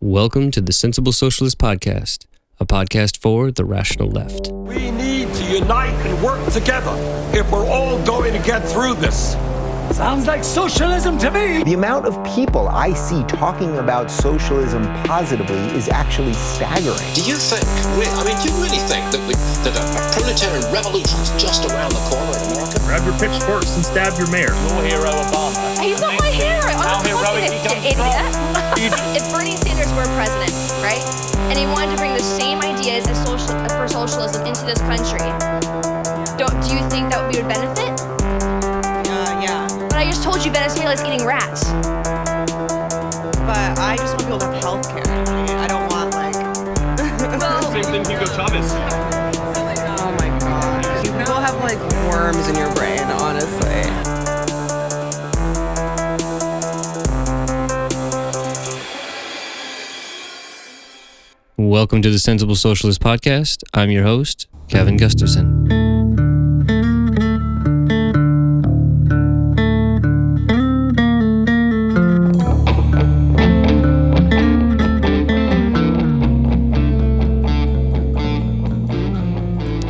Welcome to the Sensible Socialist Podcast, a podcast for the rational left. We need to unite and work together if we're all going to get through this. Sounds like socialism to me. The amount of people I see talking about socialism positively is actually staggering. Do you think, do you really think that a proletarian revolution is just around the corner in America? Grab your pitchforks and stab your mayor. Your hero, Obama. He's not my hero. I'm not fucking idiot. If Bernie Sanders were president, right, and he wanted to bring the same ideas as for socialism into this country, do you think that we would benefit? Yeah. But I just told you Venezuela is eating rats. But I just want people to have health care. I don't want, Same thing Hugo Chavez. Oh my god. You people have, worms in your brain, honestly. Welcome to the Sensible Socialist Podcast. I'm your host, Kevin Gustafson.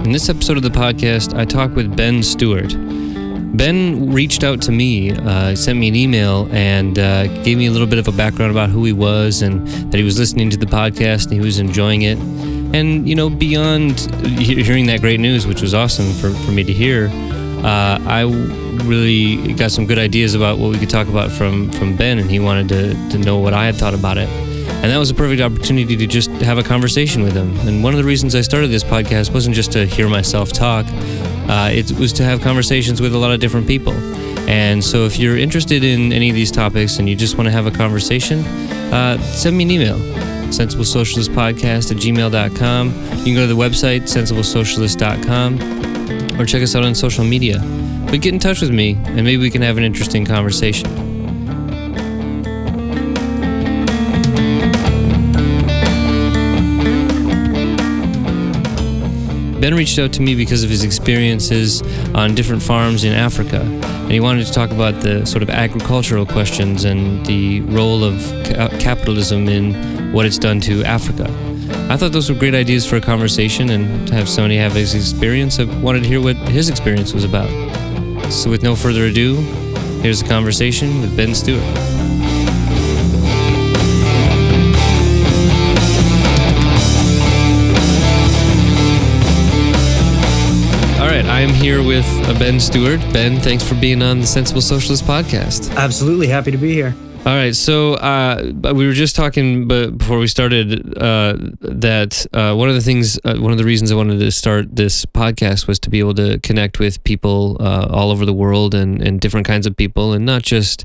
In this episode of the podcast, I talk with Ben Stewart. Ben reached out to me, sent me an email, and gave me a little bit of a background about who he was and that he was listening to the podcast and he was enjoying it. And, beyond hearing that great news, which was awesome for me to hear, I really got some good ideas about what we could talk about from Ben, and he wanted to know what I had thought about it. And that was a perfect opportunity to just have a conversation with him. And one of the reasons I started this podcast wasn't just to hear myself talk. It was to have conversations with a lot of different people. And so if you're interested in any of these topics and you just want to have a conversation, send me an email, sensiblesocialistpodcast@gmail.com. You can go to the website, sensiblesocialist.com, or check us out on social media. But get in touch with me, and maybe we can have an interesting conversation. Ben reached out to me because of his experiences on different farms in Africa, and he wanted to talk about the sort of agricultural questions and the role of capitalism in what it's done to Africa. I thought those were great ideas for a conversation, and to have somebody have his experience, I wanted to hear what his experience was about. So with no further ado, here's a conversation with Ben Stewart. I am here with Ben Stewart. Ben, thanks for being on the Sensible Socialist Podcast. Absolutely happy to be here. All right, so we were just talking, but before we started, that one of the reasons I wanted to start this podcast was to be able to connect with people all over the world and different kinds of people, and not just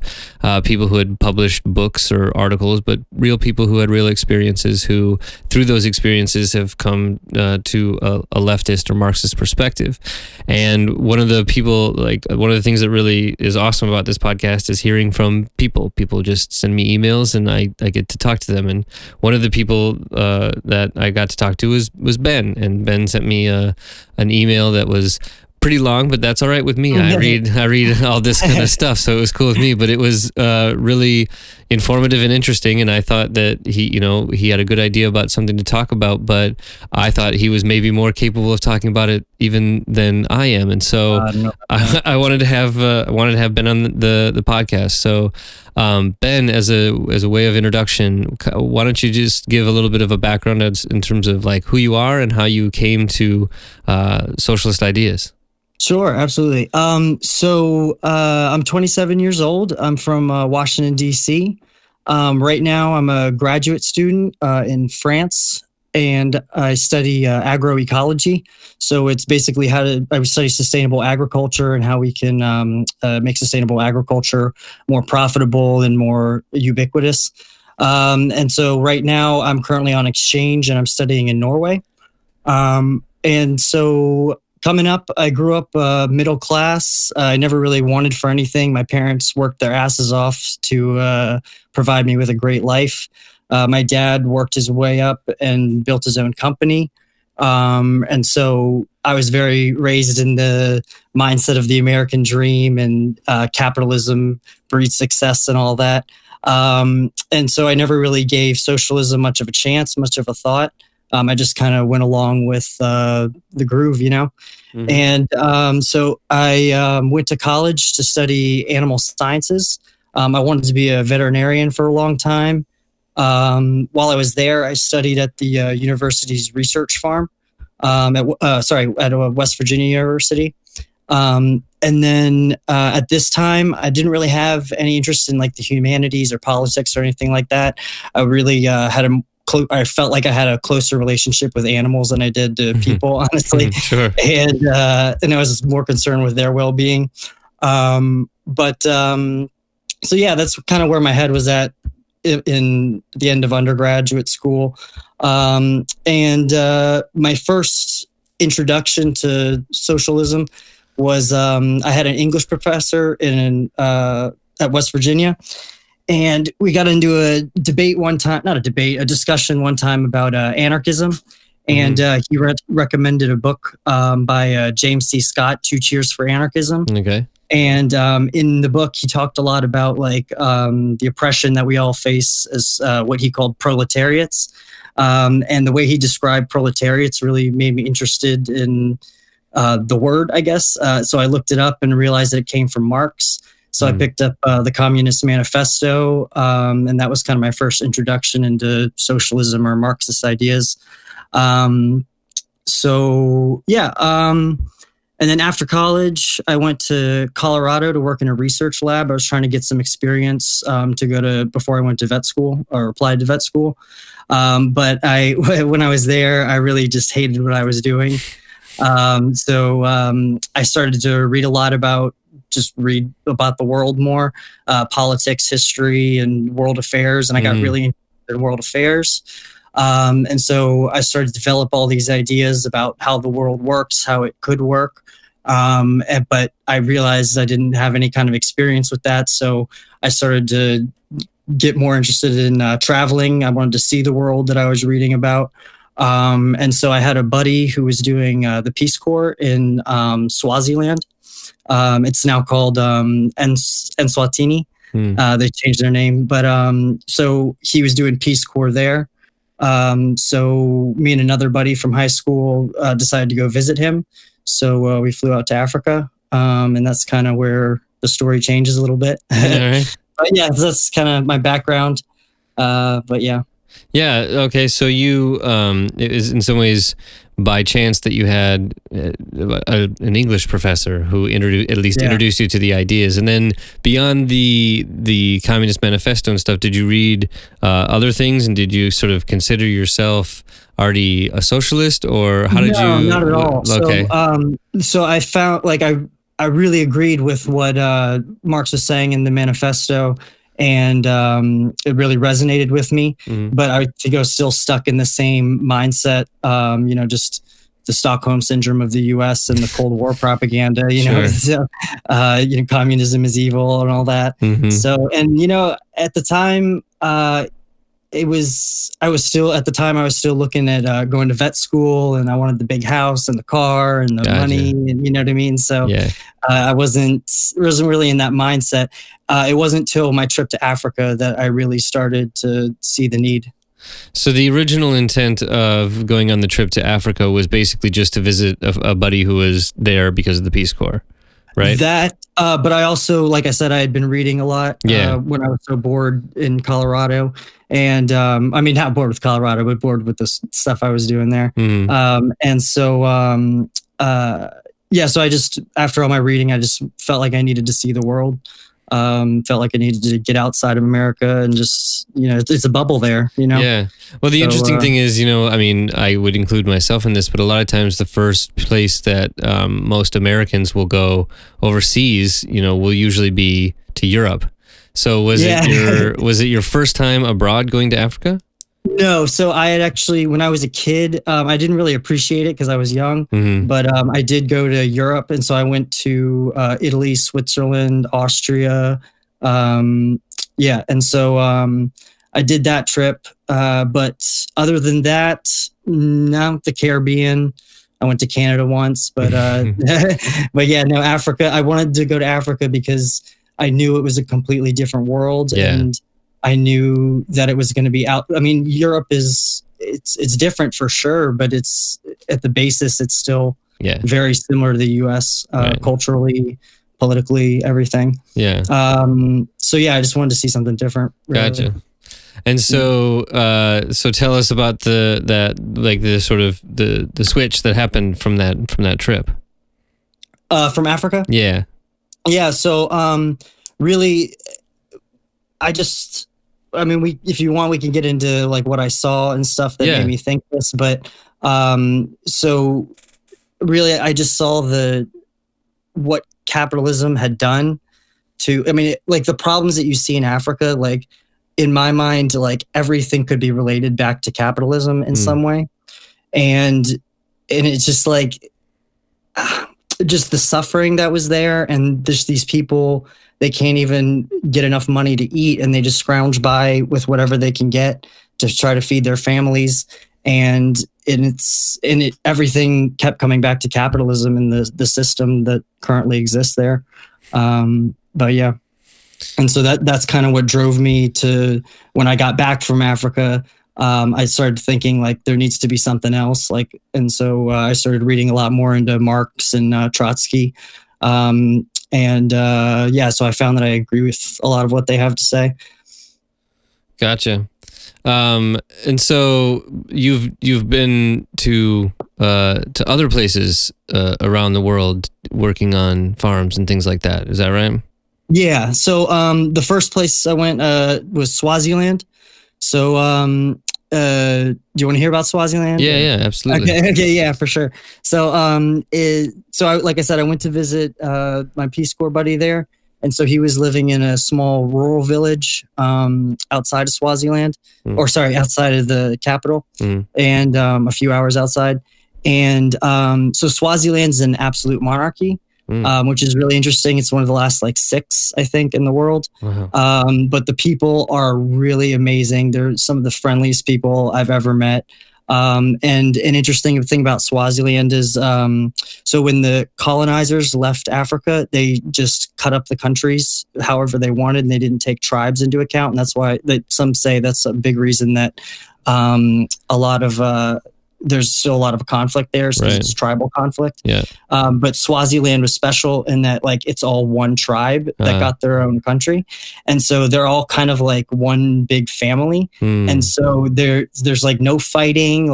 people who had published books or articles, but real people who had real experiences, who through those experiences have come to a leftist or Marxist perspective. And one of the things that really is awesome about this podcast is hearing from people. People just send me emails and I get to talk to them. And one of the people that I got to talk to was Ben. And Ben sent me an email that was pretty long, but that's all right with me. I read all this kind of stuff, so it was cool with me. But it was really informative and interesting, and I thought that he had a good idea about something to talk about. But I thought he was maybe more capable of talking about it even than I am, and so I wanted to have Ben on the podcast. So Ben, as a way of introduction, why don't you just give a little bit of a background in terms of who you are and how you came to socialist ideas? Sure, absolutely. So I'm 27 years old. I'm from Washington, D.C. Right now, I'm a graduate student in France, and I study agroecology. So it's basically I study sustainable agriculture and how we can make sustainable agriculture more profitable and more ubiquitous. And so right now, I'm currently on exchange, and I'm studying in Norway. And so coming up, I grew up middle class. I never really wanted for anything. My parents worked their asses off to provide me with a great life. My dad worked his way up and built his own company. And so I was very raised in the mindset of the American dream and capitalism breeds success and all that. And so I never really gave socialism much of a chance, much of a thought. I just kind of went along with the groove, you know. Mm-hmm. And so I went to college to study animal sciences. I wanted to be a veterinarian for a long time. While I was there, I studied at the university's research farm at West Virginia University. And then at this time, I didn't really have any interest in like the humanities or politics or anything like that. I really I felt like I had a closer relationship with animals than I did to people, honestly. Sure. And I was more concerned with their well-being. So yeah, that's kind of where my head was at in the end of undergraduate school. My first introduction to socialism was I had an English professor at West Virginia, and we got into a discussion one time about anarchism. And he recommended a book by James C. Scott, 2 Cheers for Anarchism. Okay. And in the book, he talked a lot about like the oppression that we all face as what he called proletariats. And the way he described proletariats really made me interested in the word, I guess. So I looked it up and realized that it came from Marx. So I picked up the Communist Manifesto, and that was kind of my first introduction into socialism or Marxist ideas. And then after college, I went to Colorado to work in a research lab. I was trying to get some experience before I went to vet school or applied to vet school. But when I was there, I really just hated what I was doing. So I started to read about the world more, politics, history, and world affairs. And I got really interested in world affairs. And so I started to develop all these ideas about how the world works, how it could work. But I realized I didn't have any kind of experience with that. So I started to get more interested in traveling. I wanted to see the world that I was reading about. And so I had a buddy who was doing the Peace Corps in Swaziland. It's now called Eswatini. They changed their name. But so he was doing Peace Corps there. So me and another buddy from high school decided to go visit him. So we flew out to Africa, and that's kind of where the story changes a little bit. All right. But yeah, that's kind of my background. But yeah. Yeah. Okay. So you, it was in some ways by chance that you had an English professor who introduced you to the ideas, and then beyond the Communist Manifesto and stuff, did you read other things, and did you sort of consider yourself already a socialist, or how did you? No, not at all. Okay. So I found like I really agreed with what Marx was saying in the manifesto. And it really resonated with me. But I think I was still stuck in the same mindset, just the Stockholm syndrome of the U.S. and the Cold War propaganda, communism is evil and all that. So, and, at the time, I was still looking at going to vet school, and I wanted the big house and the car and the money, and you know what I mean? So I wasn't really in that mindset. It wasn't till my trip to Africa that I really started to see the need. So the original intent of going on the trip to Africa was basically just to visit a buddy who was there because of the Peace Corps, right? That, but I also, like I said, I had been reading a lot when I was so bored in Colorado. And not bored with Colorado, but bored with the stuff I was doing there. So I just, after all my reading, I just felt like I needed to see the world. Felt like I needed to get outside of America and just, it's a bubble there, Yeah. Well, the interesting thing is, I would include myself in this, but a lot of times the first place that most Americans will go overseas, will usually be to Europe. So was it your first time abroad going to Africa? No. So I had actually, when I was a kid, I didn't really appreciate it because I was young, but I did go to Europe. And so I went to Italy, Switzerland, Austria. And so I did that trip. But other than that, no, the Caribbean. I went to Canada once, but Africa. I wanted to go to Africa because I knew it was a completely different world. And I knew that it was going to be out. I mean, Europe it's different for sure, but it's at the basis, it's still very similar to the U.S. Culturally, politically, everything. Yeah. So yeah, I just wanted to see something different. Really. Gotcha. And so, so tell us about the switch that happened from that trip. From Africa. Yeah. Yeah. So, really, if you want, we can get into like what I saw and stuff that made me think this, but, so really I just saw what capitalism had done to, like the problems that you see in Africa, like in my mind, like everything could be related back to capitalism in some way. And it's just like, just the suffering that was there, and just these people, they can't even get enough money to eat, and they just scrounge by with whatever they can get to try to feed their families. And everything kept coming back to capitalism and the system that currently exists there. But yeah. And so that's kind of what drove me to, when I got back from Africa, I started thinking like there needs to be something else. And so I started reading a lot more into Marx and Trotsky. So I found that I agree with a lot of what they have to say. Gotcha. And so you've been to other places around the world working on farms and things like that. Is that right? Yeah. So the first place I went was Swaziland. So do you want to hear about Swaziland? Yeah, absolutely. Okay, yeah, for sure. So like I said, I went to visit my Peace Corps buddy there. And so he was living in a small rural village outside of Swaziland, outside of the capital, and a few hours outside. And so Swaziland's an absolute monarchy, which is really interesting. It's one of the last 6, I think, in the world. Wow. But the people are really amazing. They're some of the friendliest people I've ever met. And an interesting thing about Swaziland is, so when the colonizers left Africa, they just cut up the countries however they wanted, and they didn't take tribes into account. And that's why some say that's a big reason that there's still a lot of conflict there, because it's tribal conflict. Yeah. But Swaziland was special in that it's all one tribe that got their own country. And so they're all kind of like one big family. And so there's no fighting.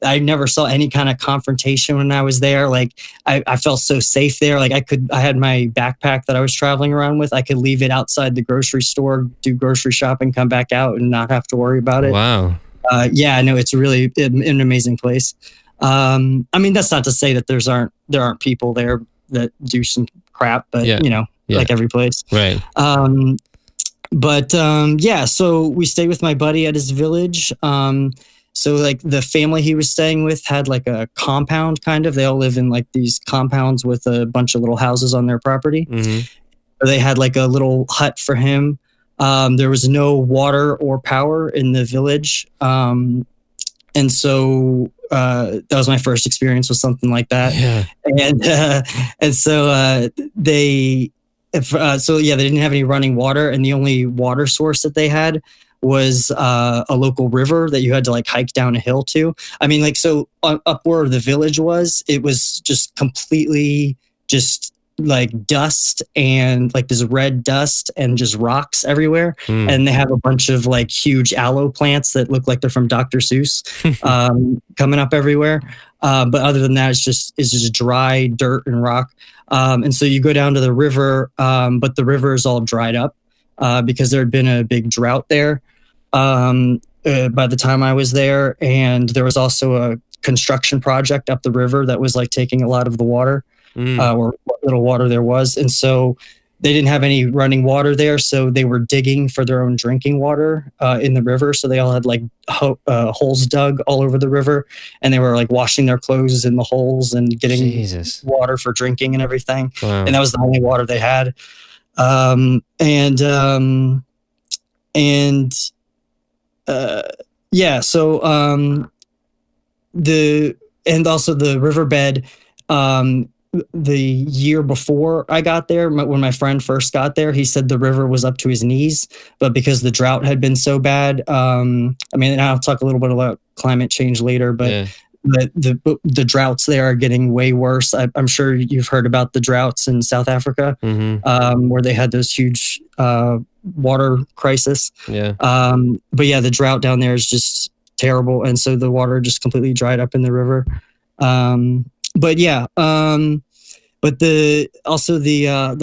I never saw any kind of confrontation when I was there. I felt so safe there. I had my backpack that I was traveling around with. I could leave it outside the grocery store, do grocery shopping, come back out and not have to worry about it. Wow. No, it's really an amazing place. That's not to say that there aren't people there that do some crap, but like every place. Right. So we stayed with my buddy at his village. So the family he was staying with had a compound kind of. They all live in these compounds with a bunch of little houses on their property. Mm-hmm. So they had a little hut for him. There was no water or power in the village. And so that was my first experience with something like that. Yeah. They didn't have any running water, and the only water source that they had was a local river that you had to hike down a hill to. Up where the village was, it was just completely just dust and this red dust and just rocks everywhere. And they have a bunch of huge aloe plants that look like they're from Dr. Seuss coming up everywhere. But other than that, it's just dry dirt and rock. And so you go down to the river, but the river is all dried up because there had been a big drought there by the time I was there. And there was also a construction project up the river that was taking a lot of the water. Or what little water there was. And so they didn't have any running water there. So they were digging for their own drinking water in the river. So they all had holes dug all over the river, and they were washing their clothes in the holes and getting water for drinking and everything. Wow. And that was the only water they had. Also the riverbed, the year before I got there, when my friend first got there, he said the river was up to his knees, but because the drought had been so bad, I mean, and I'll talk a little bit about climate change later, but the droughts there are getting way worse. I'm sure you've heard about the droughts in South Africa, where they had those huge water crisis. Yeah. But yeah, the drought down there is just terrible, and so the water just completely dried up in the river. But yeah, but the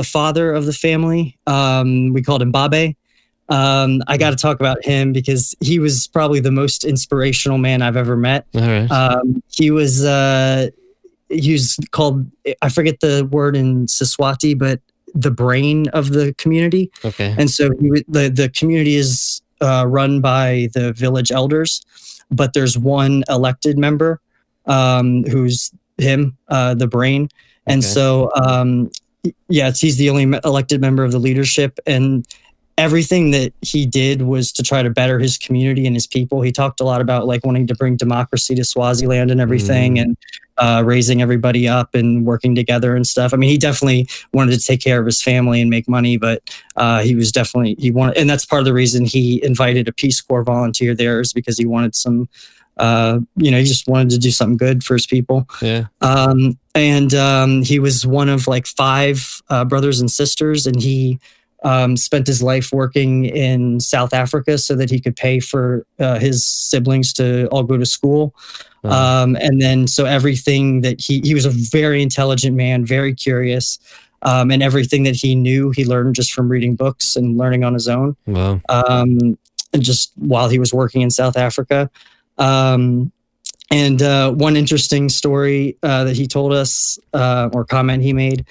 father of the family, we called him Babe. I got to talk about him because he was probably the most inspirational man I've ever met. All right. He was called, I forget the word in Siswati, but the brain of the community. Okay. And so the community is run by the village elders, but there's one elected member who's him, the brain. And so, he's the only elected member of the leadership. And everything that he did was to try to better his community and his people. He talked a lot about like wanting to bring democracy to Swaziland and everything, and raising everybody up and working together and stuff. I mean, he definitely wanted to take care of his family and make money, but he wanted, and that's part of the reason he invited a Peace Corps volunteer there, is because he wanted some, he just wanted to do something good for his people. Yeah. And he was one of like 5 brothers and sisters, and he spent his life working in South Africa so that he could pay for his siblings to all go to school. And then, so everything that he was a very intelligent man, very curious, and everything that he knew, he learned just from reading books and learning on his own. Wow. And just while he was working in South Africa. And one interesting story that he told us, or comment he made,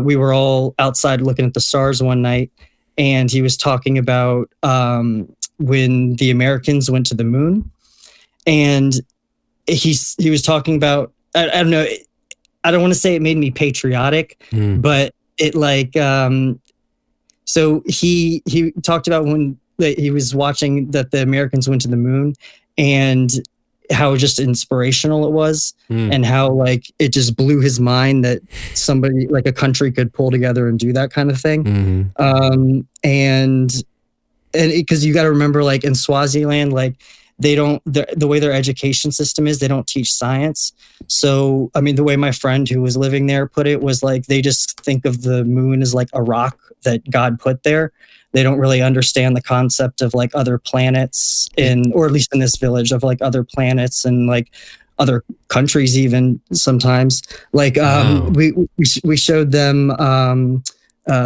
we were all outside looking at the stars one night, and he was talking about when the Americans went to the moon, and he was talking about, I don't know, I don't want to say it made me patriotic, but it like, so he talked about when he was watching that the Americans went to the moon, and how just inspirational it was, and how like it just blew his mind that somebody, like a country, could pull together and do that kind of thing. And because you got to remember, like in Swaziland, like they don't, the way their education system is, they don't teach science. So, I mean, the way my friend who was living there put it was like, they just think of the moon as like a rock that God put there. They don't really understand the concept of like other planets or at least in this village, of like other planets and like other countries, even sometimes. Like we showed them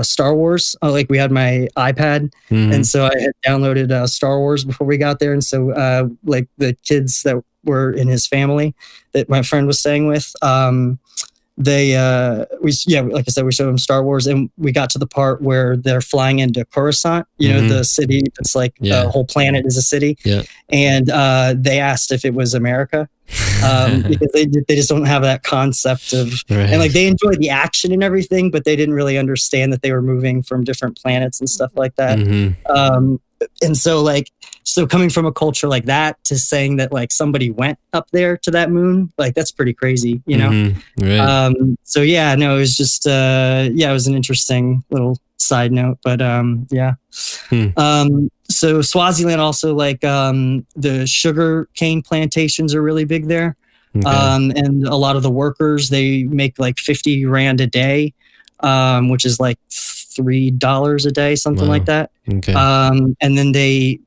Star Wars. Like we had my iPad, and so I had downloaded Star Wars before we got there. And so like the kids that were in his family that my friend was staying with, like I said, we showed them Star Wars, and we got to the part where they're flying into Coruscant, the city that's like the whole planet is a city. And they asked if it was America, because they just don't have that concept of, and like they enjoyed the action and everything, but they didn't really understand that they were moving from different planets and stuff like that. And so like, so coming from a culture like that to saying that like somebody went up there to that moon, like that's pretty scrazy, Right. So yeah, no, it was just, it was an interesting little side note, but so Swaziland also, like the sugar cane plantations are really big there. And a lot of the workers, they make like 50 Rand a day, which is like $3 a day, something like that. And then they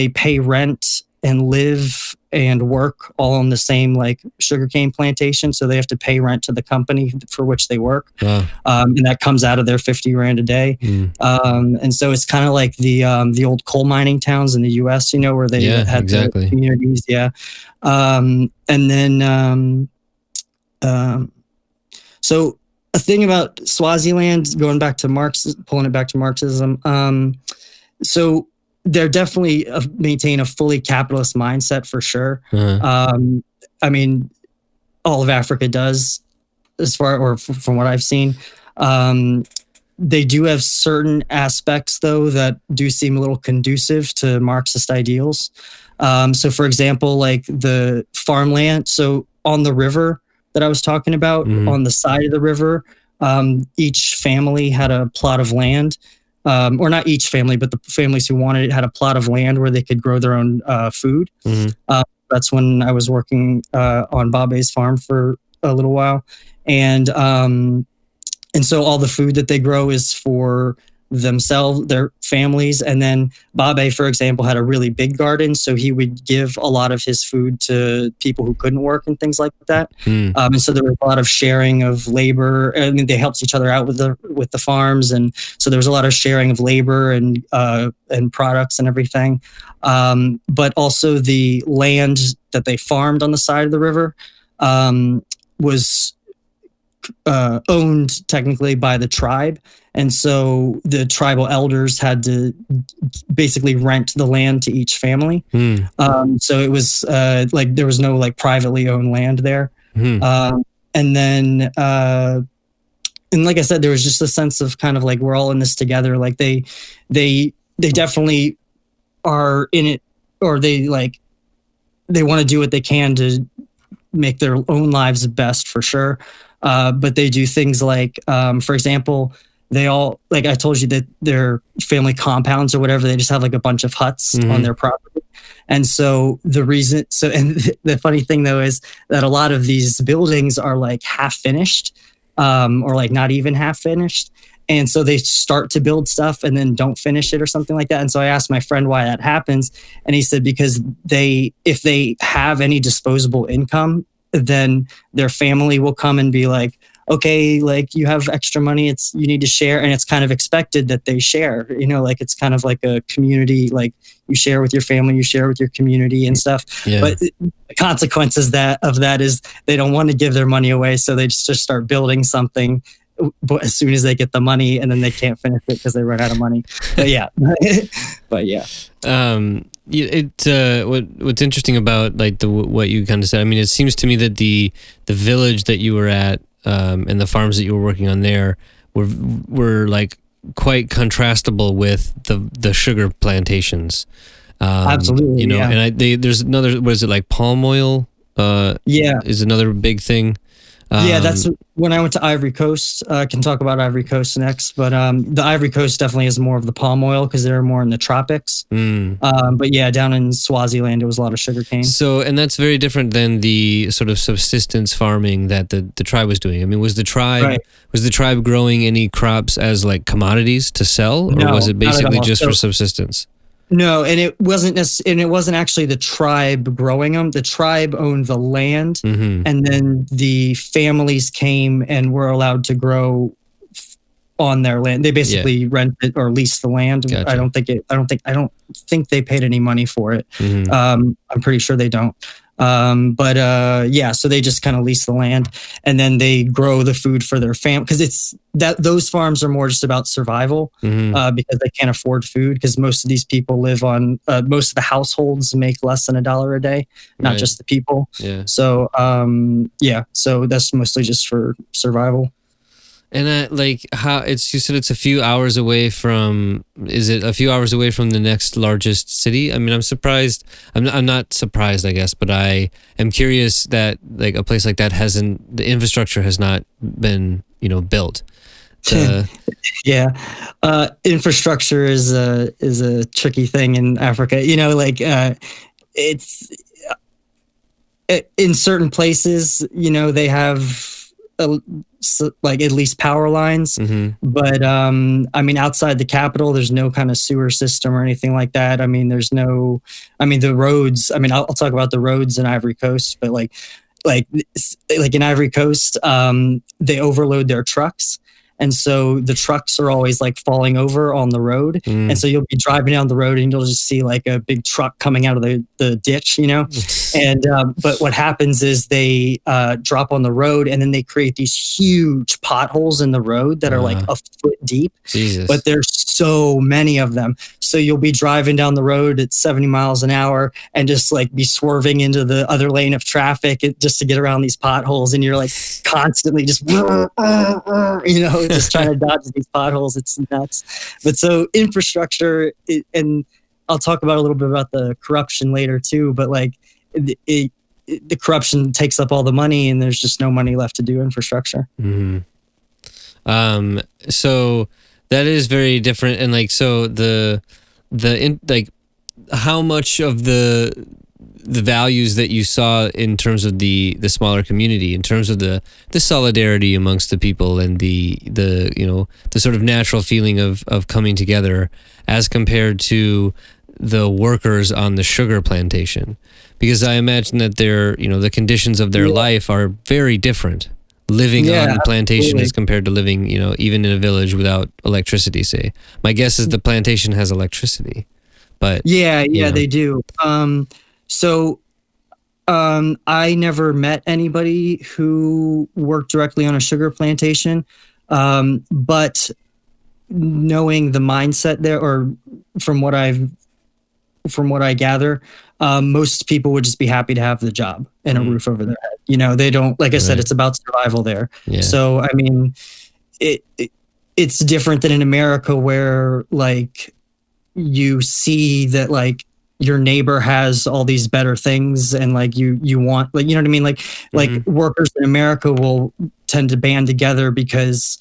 pay rent and live and work all on the same like sugarcane plantation. So they have to pay rent to the company for which they work. And that comes out of their 50 Rand a day. And so it's kind of like the old coal mining towns in the US, where they had the communities. And then, so a thing about Swaziland, pulling it back to Marxism. So they're definitely maintain a fully capitalist mindset for sure. I mean, all of Africa does, from what I've seen. They do have certain aspects though that do seem a little conducive to Marxist ideals. So for example, like the farmland. So on the river, that I was talking about on the side of the river. Each family had a plot of land, or not each family, but the families who wanted it had a plot of land where they could grow their own food. That's when I was working on Babe's farm for a little while, and so all the food that they grow is for themselves, their families. And then Babe, for example, had a really big garden, so he would give a lot of his food to people who couldn't work and things like that. And so there was a lot of sharing of labor. I mean, they helped each other out with the farms, and so there was a lot of sharing of labor and products and everything. But also the land that they farmed on the side of the river was owned technically by the tribe, and so the tribal elders had to basically rent the land to each family. So it was like there was no like privately owned land there. And then and like I said, there was just a sense of kind of like we're all in this together. Like they definitely are in it, or they want to do what they can to make their own lives best, for sure. But they do things like, for example, they all, like I told you, that their family compounds or whatever, they just have like a bunch of huts on their property. And so and the funny thing though is that a lot of these buildings are like half finished, or like not even half finished. And so they start to build stuff and then don't finish it or something like that. And so I asked my friend why that happens. And he said, because if they have any disposable income, then their family will come and be like, okay, like you have extra money, you need to share. And it's kind of expected that they share, like it's kind of like a community, like you share with your family, you share with your community and stuff. Yeah. But the consequences of that is they don't want to give their money away. So they just start building something as soon as they get the money, and then they can't finish it because they run out of money. But yeah. What's interesting about like what you kind of said, I mean, it seems to me that the village that you were at and the farms that you were working on there were like quite contrastable with the sugar plantations. Absolutely, And there's another, what is it, like palm oil? Is another big thing. That's when I went to Ivory Coast. I can talk about Ivory Coast next, but the Ivory Coast definitely is more of the palm oil because they're more in the tropics. But yeah, down in Swaziland, it was a lot of sugarcane. So, and that's very different than the sort of subsistence farming that the tribe was doing. I mean, was the tribe growing any crops as like commodities to sell, or was it basically just for subsistence? No, and it wasn't actually the tribe growing them. The tribe owned the land, and then the families came and were allowed to grow on their land. They basically rented or leased the land. Gotcha. I don't think they paid any money for it. I'm pretty sure they don't. So they just kind of lease the land, and then they grow the food for their family, because those farms are more just about survival, because they can't afford food, because most of these people live on most of the households make less than $1 a day, not just the people. So so that's mostly just for survival. And you said it's a few hours away from, is it a few hours away from the next largest city? I mean, I'm surprised. I'm not surprised, I guess, but I am curious that like a place like that the infrastructure has not been, built. Infrastructure is a tricky thing in Africa. It's in certain places, they have like at least power lines, but I mean, outside the capital, there's no kind of sewer system or anything like that. I mean, the roads, I mean, I'll talk about the roads in Ivory Coast, but like in Ivory Coast, they overload their trucks. And so the trucks are always like falling over on the road. And so you'll be driving down the road and you'll just see like a big truck coming out of the ditch, And, but what happens is they drop on the road, and then they create these huge potholes in the road that are like a foot deep. Jesus. But there's so many of them. So you'll be driving down the road at 70 miles an hour and just like be swerving into the other lane of traffic just to get around these potholes. And you're like constantly just, just trying to dodge these potholes. It's nuts. But so infrastructure, and I'll talk about a little bit about the corruption later too, but like the corruption takes up all the money, and there's just no money left to do infrastructure. Mm-hmm. So that is very different, and like so like how much of the values that you saw in terms of the smaller community, in terms of the solidarity amongst the people, and the sort of natural feeling of coming together, as compared to the workers on the sugar plantation, because I imagine that the conditions of their life are very different living on the plantation as compared to living, even in a village without electricity, say. My guess is the plantation has electricity, but they do. So I never met anybody who worked directly on a sugar plantation, but knowing the mindset there, or from what I gather, most people would just be happy to have the job and a roof over their head. They don't, like I said, it's about survival there. Yeah. So, I mean, it's different than in America, where like you see that like your neighbor has all these better things, and like you want, like, you know what I mean? Like workers in America will tend to band together because,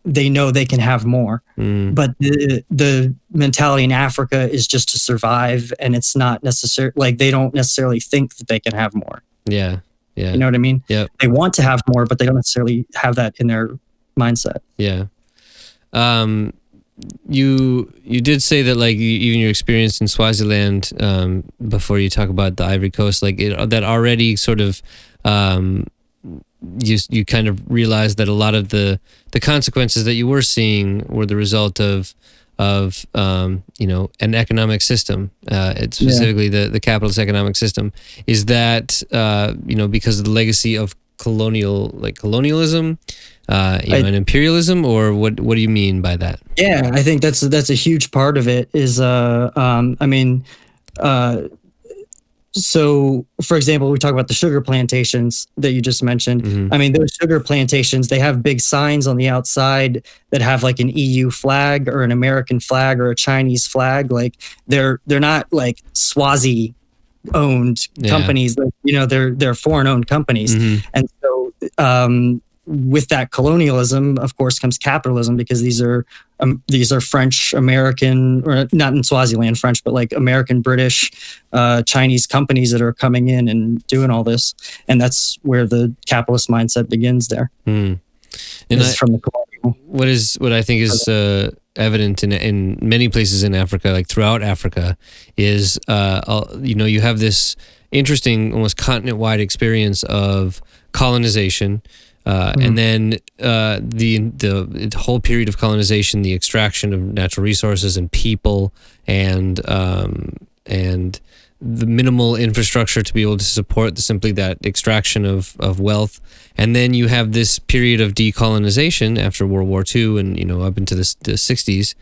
they know they can have more, but the mentality in Africa is just to survive, and it's not necessary. Like they don't necessarily think that they can have more. Yeah. You know what I mean? Yeah. They want to have more, but they don't necessarily have that in their mindset. Yeah. You did say that like even your experience in Swaziland, before you talk about the Ivory Coast, like that already sort of, you kind of realized that a lot of the consequences that you were seeing were the result of an economic system, specifically the capitalist economic system. Is that because of the legacy of colonialism, and imperialism, or what do you mean by that? Yeah, I think that's a huge part of it. Is so, for example, we talk about the sugar plantations that you just mentioned. Mm-hmm. I mean, those sugar plantations, they have big signs on the outside that have like an EU flag or an American flag or a Chinese flag. Like they're not like Swazi owned companies. Like, they're foreign owned companies. Mm-hmm. And so, with that colonialism, of course, comes capitalism, because these are French American, or not in Swaziland French, but like American, British, Chinese companies that are coming in and doing all this, and that's where the capitalist mindset begins there. And from the colonial. What I think is evident in many places in Africa, like throughout Africa, is you have this interesting, almost continent-wide experience of colonization. And then the whole period of colonization, the extraction of natural resources and people, and the minimal infrastructure to be able to support simply that extraction of wealth. And then you have this period of decolonization after World War II and up into the 60s.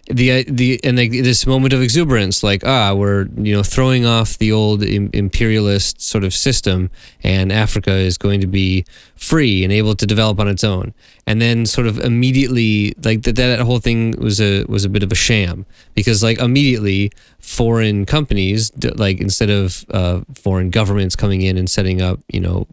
This moment of exuberance, like we're throwing off the old imperialist sort of system, and Africa is going to be free and able to develop on its own. And then sort of immediately, like that whole thing was a bit of a sham, because like immediately foreign companies, like instead of foreign governments coming in and setting up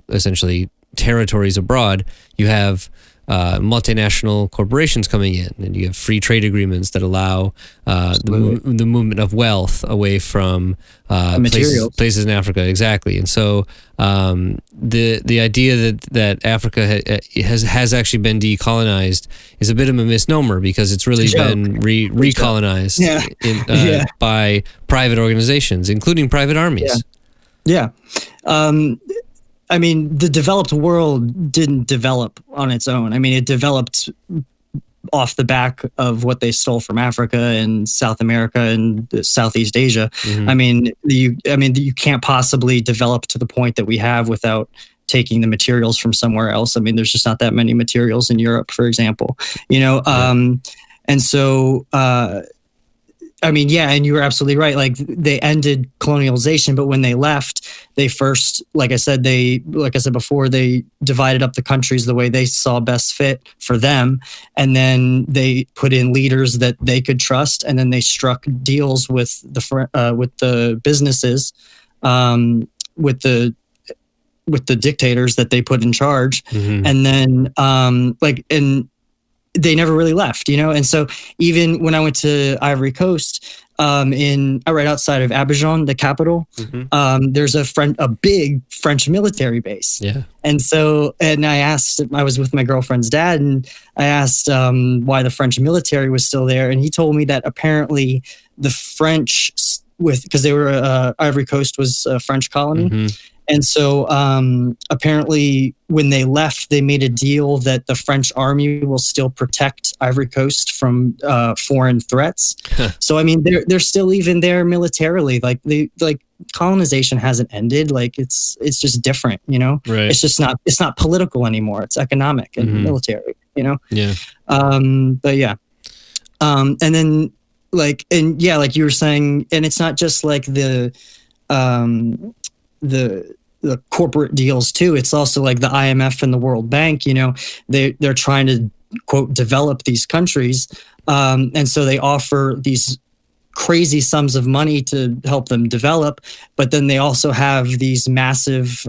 essentially territories abroad, you have multinational corporations coming in, and you have free trade agreements that allow the movement of wealth away from places in Africa. Exactly. And so the idea that Africa has actually been decolonized is a bit of a misnomer, because it's really been recolonized by private organizations, including private armies. Yeah. I mean, the developed world didn't develop on its own. I mean, it developed off the back of what they stole from Africa and South America and Southeast Asia. Mm-hmm. I mean, you can't possibly develop to the point that we have without taking the materials from somewhere else. I mean, there's just not that many materials in Europe, for example. And so. I mean, yeah, and you were absolutely right. Like, they ended colonialization, but when they left, they first, like I said before, they divided up the countries the way they saw best fit for them, and then they put in leaders that they could trust, and then they struck deals with the businesses with the dictators that they put in charge. And then and they never really left, and so even when I went to Ivory Coast, right outside of Abidjan, the capital, there's a big French military base. And so, and I was with my girlfriend's dad, and I asked why the French military was still there, and he told me that apparently the French, because they were Ivory Coast was a French colony. And so apparently when they left, they made a deal that the French army will still protect Ivory Coast from foreign threats. So, I mean, they're still even there militarily. Like colonization hasn't ended. Like it's just different, Right. It's not political anymore. It's economic and military, Yeah. But yeah. And then like you were saying, and it's not just like the corporate deals too. It's also like the IMF and the World Bank, they're trying to quote develop these countries. And so they offer these crazy sums of money to help them develop, but then they also have these massive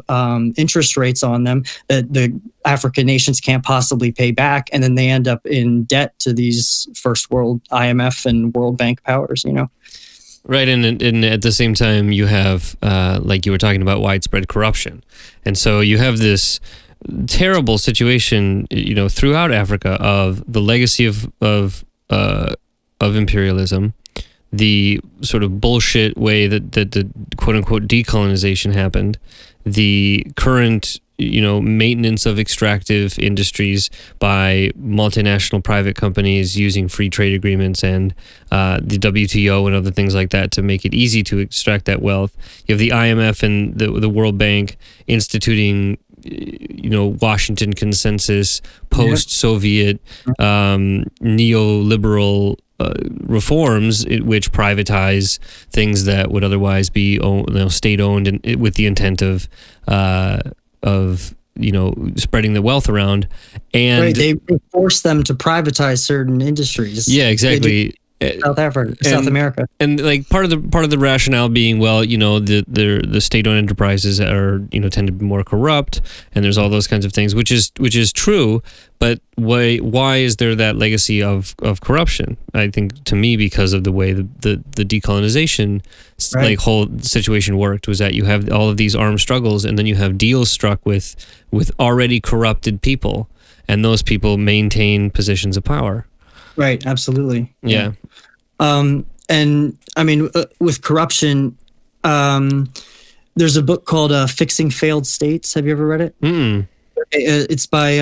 interest rates on them that the African nations can't possibly pay back, and then they end up in debt to these first world IMF and World Bank powers, Right, and at the same time, you have, like you were talking about, widespread corruption. And so you have this terrible situation, throughout Africa of the legacy of imperialism, the sort of bullshit way that the quote-unquote decolonization happened, the current maintenance of extractive industries by multinational private companies using free trade agreements and the WTO and other things like that to make it easy to extract that wealth. You have the IMF and the World Bank instituting Washington Consensus, post-Soviet neoliberal reforms which privatize things that would otherwise be state-owned, and with the intent of spreading the wealth around. And right, they force them to privatize certain industries. Yeah, exactly. South America, and like part of the rationale being, well, the state-owned enterprises are tend to be more corrupt, and there's all those kinds of things, which is true. But why is there that legacy of corruption? I think, to me, because of the way the decolonization like whole situation worked, was that you have all of these armed struggles, and then you have deals struck with already corrupted people, and those people maintain positions of power. Right, absolutely. Yeah. And I mean, with corruption, there's a book called Fixing Failed States. Have you ever read it? Mm-mm. It's by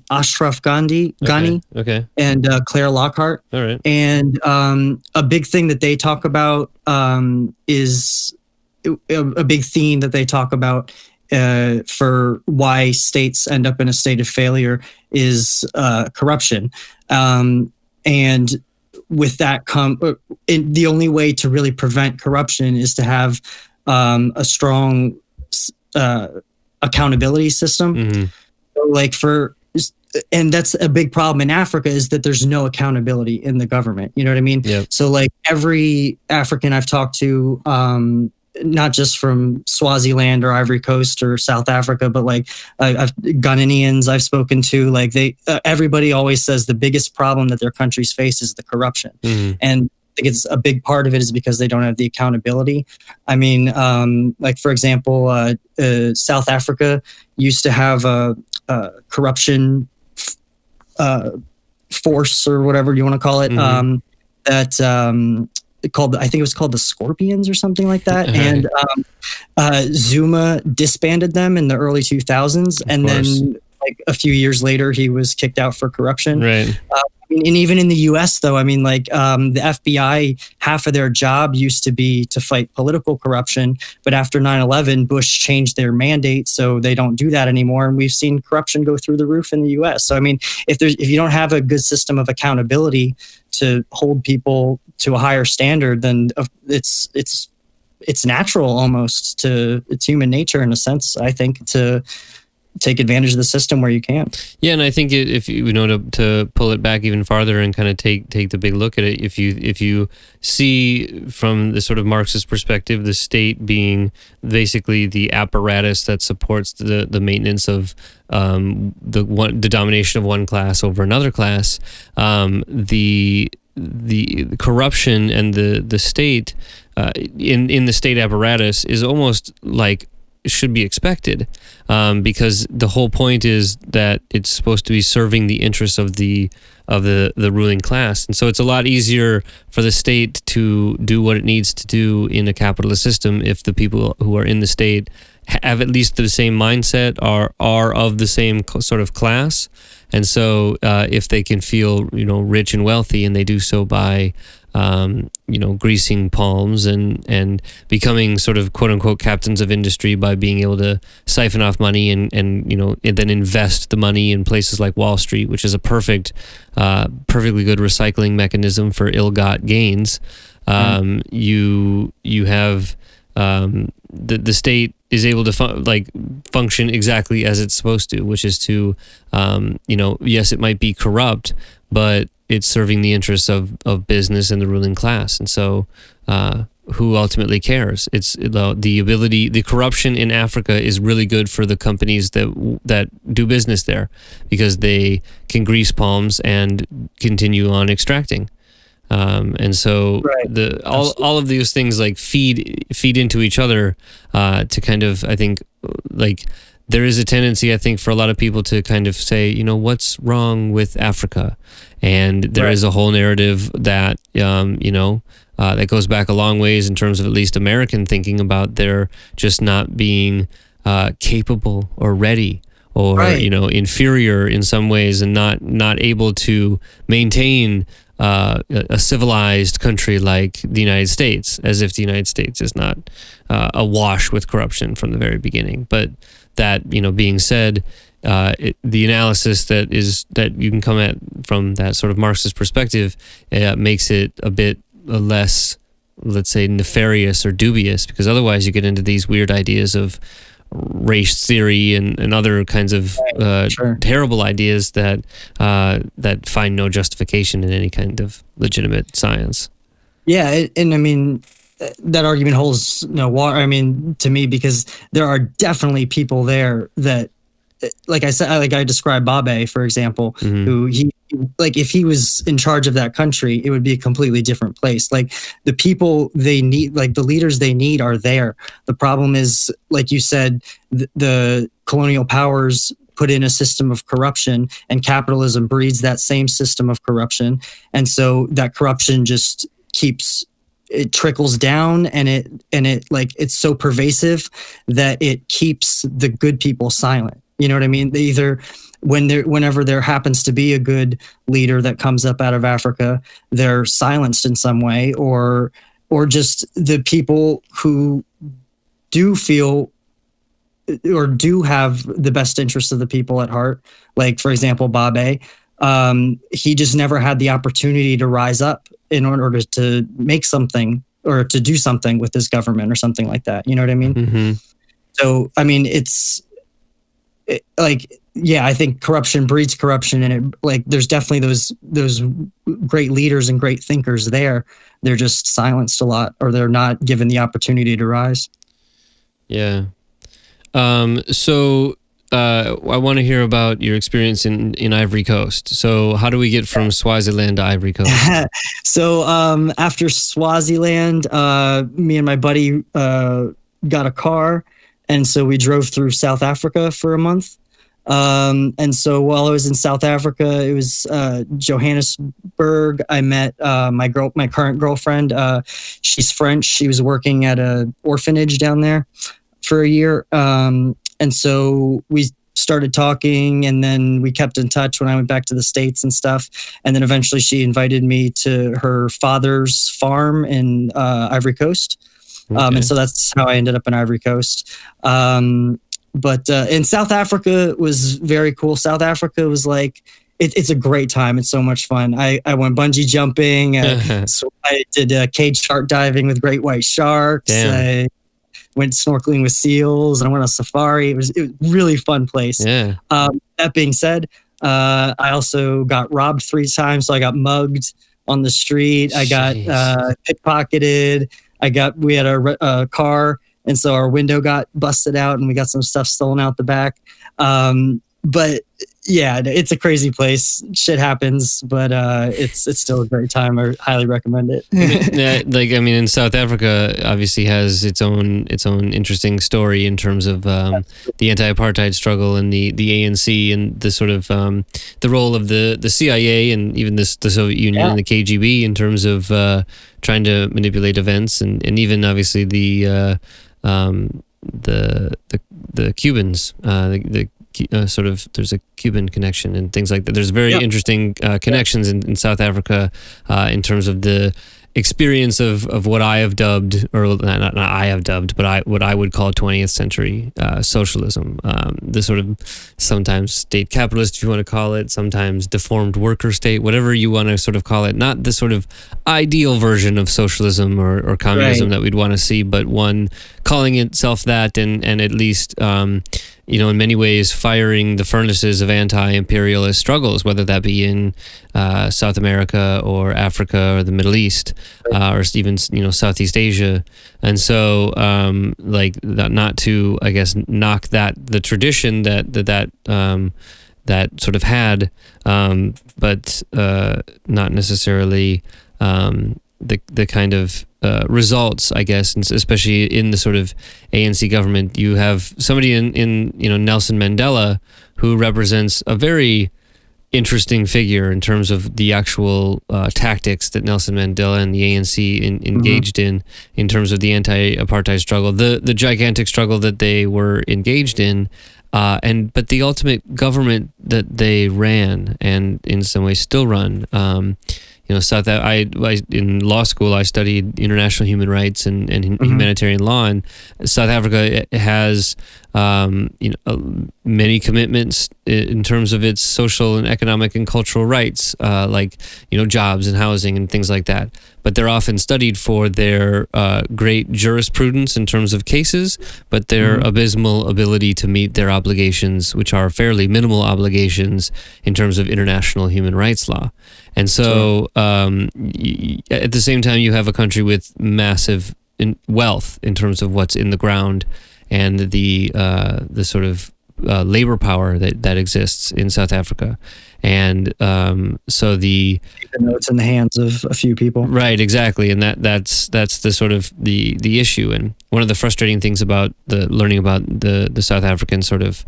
Ashraf Ghani okay. and Claire Lockhart. All right. And a big thing that they talk about is a big theme that they talk about for why states end up in a state of failure is corruption. And with that the only way to really prevent corruption is to have a strong accountability system. Mm-hmm. So and that's a big problem in Africa, is that there's no accountability in the government. You know what I mean? Yep. So like every African I've talked to, not just from Swaziland or Ivory Coast or South Africa, but like Ghanaians I've spoken to, like everybody always says the biggest problem that their countries face is the corruption. Mm-hmm. And I think it's a big part of it is because they don't have the accountability. I mean, like for example, South Africa used to have a corruption force, or whatever you want to call it, mm-hmm. I think it was called the Scorpions or something like that. And Zuma disbanded them in the early 2000s. And then like a few years later, he was kicked out for corruption. Right. And even in the US, though, I mean, like the FBI, half of their job used to be to fight political corruption. But after 9/11, Bush changed their mandate, so they don't do that anymore. And we've seen corruption go through the roof in the US. So, I mean, if you don't have a good system of accountability to hold people to a higher standard, then it's natural almost it's human nature in a sense, I think, to take advantage of the system where you can. Yeah, and I think if you know to pull it back even farther and kind of take the big look at it, if you see from the sort of Marxist perspective, the state being basically the apparatus that supports the maintenance of the domination of one class over another class, the corruption and the state in the state apparatus is almost like should be expected, because the whole point is that it's supposed to be serving the interests of the ruling class, and so it's a lot easier for the state to do what it needs to do in a capitalist system if the people who are in the state have at least the same mindset, are of the same sort of class, and so if they can feel rich and wealthy, and they do so by greasing palms and becoming sort of quote unquote captains of industry by being able to siphon off money and then invest the money in places like Wall Street, which is a perfectly good recycling mechanism for ill-got gains. You have the state is able to function exactly as it's supposed to, which is to yes, it might be corrupt, but it's serving the interests of business and the ruling class. And so who ultimately cares? It's the corruption in Africa is really good for the companies that do business there, because they can grease palms and continue on extracting. And so all of these things feed into each other to kind of, I think, there is a tendency, I think, for a lot of people to kind of say, what's wrong with Africa? And there is a whole narrative that, that goes back a long ways in terms of at least American thinking about their just not being capable or ready or, inferior in some ways, and not able to maintain a civilized country like the United States, as if the United States is not awash with corruption from the very beginning. But that being said, the analysis that you can come at from that sort of Marxist perspective makes it a bit less, let's say, nefarious or dubious, because otherwise you get into these weird ideas of race theory and other kinds of terrible ideas that find no justification in any kind of legitimate science. Yeah, and I mean, that argument holds no water, I mean, to me, because there are definitely people there that, like I said, I described Babe, for example, who if he was in charge of that country, it would be a completely different place. Like, the people they need, like the leaders they need, are there. The problem is, like you said, the colonial powers put in a system of corruption, and capitalism breeds that same system of corruption. And so that corruption just it trickles down, and it's so pervasive that it keeps the good people silent. You know what I mean? They either, whenever there happens to be a good leader that comes up out of Africa, they're silenced in some way, or just the people who do feel or do have the best interests of the people at heart. Like, for example, Babe, he just never had the opportunity to rise up in order to make something or to do something with his government or something like that. You know what I mean? Mm-hmm. So, I mean, I think corruption breeds corruption, and there's definitely those great leaders and great thinkers there. They're just silenced a lot, or they're not given the opportunity to rise. Yeah. So I want to hear about your experience in Ivory Coast. So how do we get from Swaziland to Ivory Coast? So after Swaziland, me and my buddy got a car, and so we drove through South Africa for a month. And so while I was in South Africa, it was Johannesburg. I met my current girlfriend. She's French. She was working at an orphanage down there for a year. And so we started talking, and then we kept in touch when I went back to the States and stuff. And then eventually she invited me to her father's farm in Ivory Coast. Okay. And so that's how I ended up in Ivory Coast. But in South Africa was very cool. South Africa was it's a great time. It's so much fun. I went bungee jumping. So I did cage shark diving with great white sharks. went snorkeling with seals, and I went on safari. It was a really fun place. Yeah. That being said, I also got robbed 3 times. So I got mugged on the street. I got pickpocketed. We had a car, and so our window got busted out, and we got some stuff stolen out the back. But yeah, it's a crazy place. Shit happens, but it's still a great time. I highly recommend it. In South Africa, obviously has its own interesting story in terms of the anti-apartheid struggle and the ANC and the sort of the role of the CIA and even the Soviet Union and the KGB in terms of trying to manipulate events and even obviously the Cubans, sort of there's a Cuban connection and things like that. There's very interesting connections in South Africa in terms of the experience of what I have dubbed, or not I have dubbed, but what I would call 20th century socialism. The sort of sometimes state capitalist, if you want to call it, sometimes deformed worker state, whatever you want to sort of call it. Not the sort of ideal version of socialism or communism that we'd want to see, but one calling itself that and at least in many ways firing the furnaces of anti-imperialist struggles, whether that be in South America or Africa or the Middle East or even Southeast Asia. And so not to, I guess, knock the tradition that sort of had, but not necessarily the kind of results, I guess, and especially in the sort of ANC government. You have somebody in Nelson Mandela, who represents a very interesting figure in terms of the actual tactics that Nelson Mandela and the ANC engaged in terms of the anti-apartheid struggle, the gigantic struggle that they were engaged in, but the ultimate government that they ran and in some ways still run. In law school, I studied international human rights and humanitarian law, and South Africa has many commitments in terms of its social and economic and cultural rights, like jobs and housing and things like that. But they're often studied for their great jurisprudence in terms of cases, but their abysmal ability to meet their obligations, which are fairly minimal obligations in terms of international human rights law. And so at the same time, you have a country with massive wealth in terms of what's in the ground and the sort of labor power that exists in South Africa. And so even though it's in the hands of a few people, right? Exactly, and that's the sort of the issue. And one of the frustrating things about learning about the South African sort of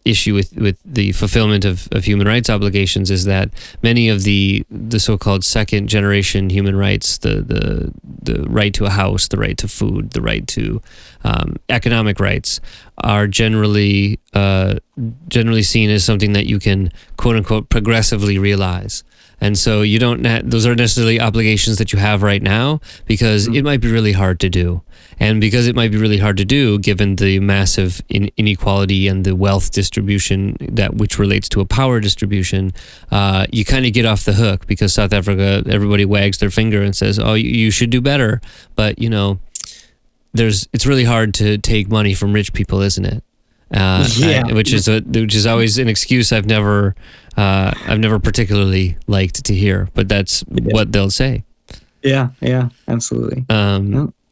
issue with the fulfillment of human rights obligations is that many of the so-called second generation human rights, the right to a house, the right to food, the right to economic rights, are generally seen as something that you can quote unquote progressively realize. And so you don't those aren't necessarily obligations that you have right now, because it might be really hard to do. And because it might be really hard to do, given the massive inequality and the wealth distribution which relates to a power distribution, you kind of get off the hook, because South Africa, everybody wags their finger and says, "Oh, you should do better." But it's really hard to take money from rich people, isn't it? Which is always an excuse I've never particularly liked to hear, but that's what they'll say. Yeah, absolutely.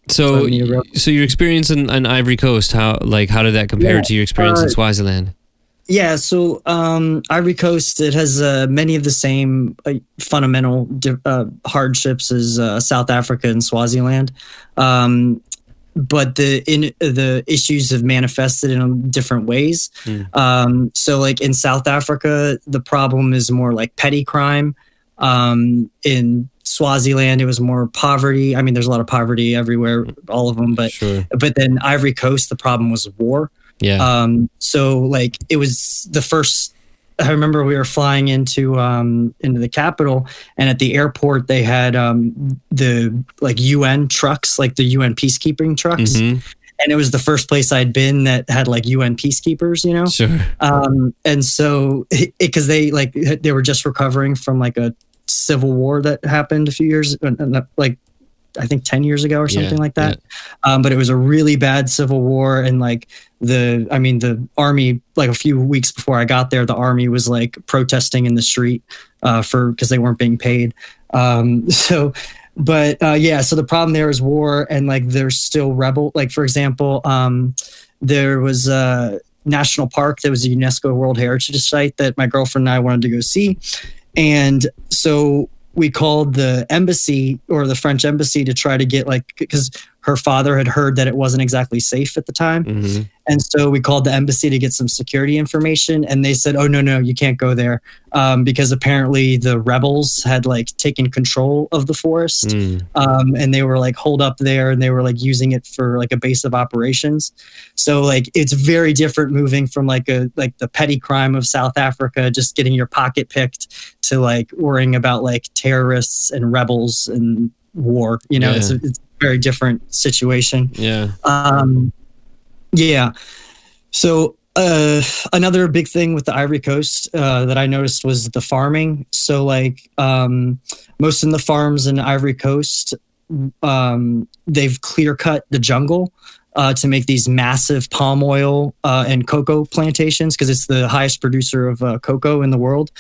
So your experience in Ivory Coast, how did that compare to your experience in Swaziland? Yeah, so Ivory Coast, it has many of the same fundamental hardships as South Africa and Swaziland. But the issues have manifested in different ways. So like in South Africa, the problem is more like petty crime. In Swaziland, it was more poverty. I mean, there's a lot of poverty everywhere, all of them. But but then Ivory Coast, the problem was war. Yeah. So like it was the first. I remember we were flying into the capital, and at the airport they had the like UN trucks, like the UN peacekeeping trucks, and it was the first place I'd been that had like UN peacekeepers, and so because they were just recovering from like a civil war that happened a few years, like I think 10 years ago or something like that. Yeah. But it was a really bad civil war. And like the army, like a few weeks before I got there, the army was like protesting in the street because they weren't being paid. So the problem there is war, and like there's still like, for example, there was a national park that was a UNESCO World Heritage Site that my girlfriend and I wanted to go see. And so we called the embassy, or the French embassy, to try to get, like, because her father had heard that it wasn't exactly safe at the time. Mm-hmm. And so we called the embassy to get some security information, and they said, oh, no, you can't go there. Because apparently the rebels had like taken control of the forest. And they were like holed up there, and they were like using it for like a base of operations. So like, it's very different moving from like the petty crime of South Africa, just getting your pocket picked, to like worrying about like terrorists and rebels and war. It's a very different situation. So another big thing with the Ivory Coast that I noticed was the farming. So like most of the farms in Ivory Coast, they've clear cut the jungle to make these massive palm oil and cocoa plantations, because it's the highest producer of cocoa in the world.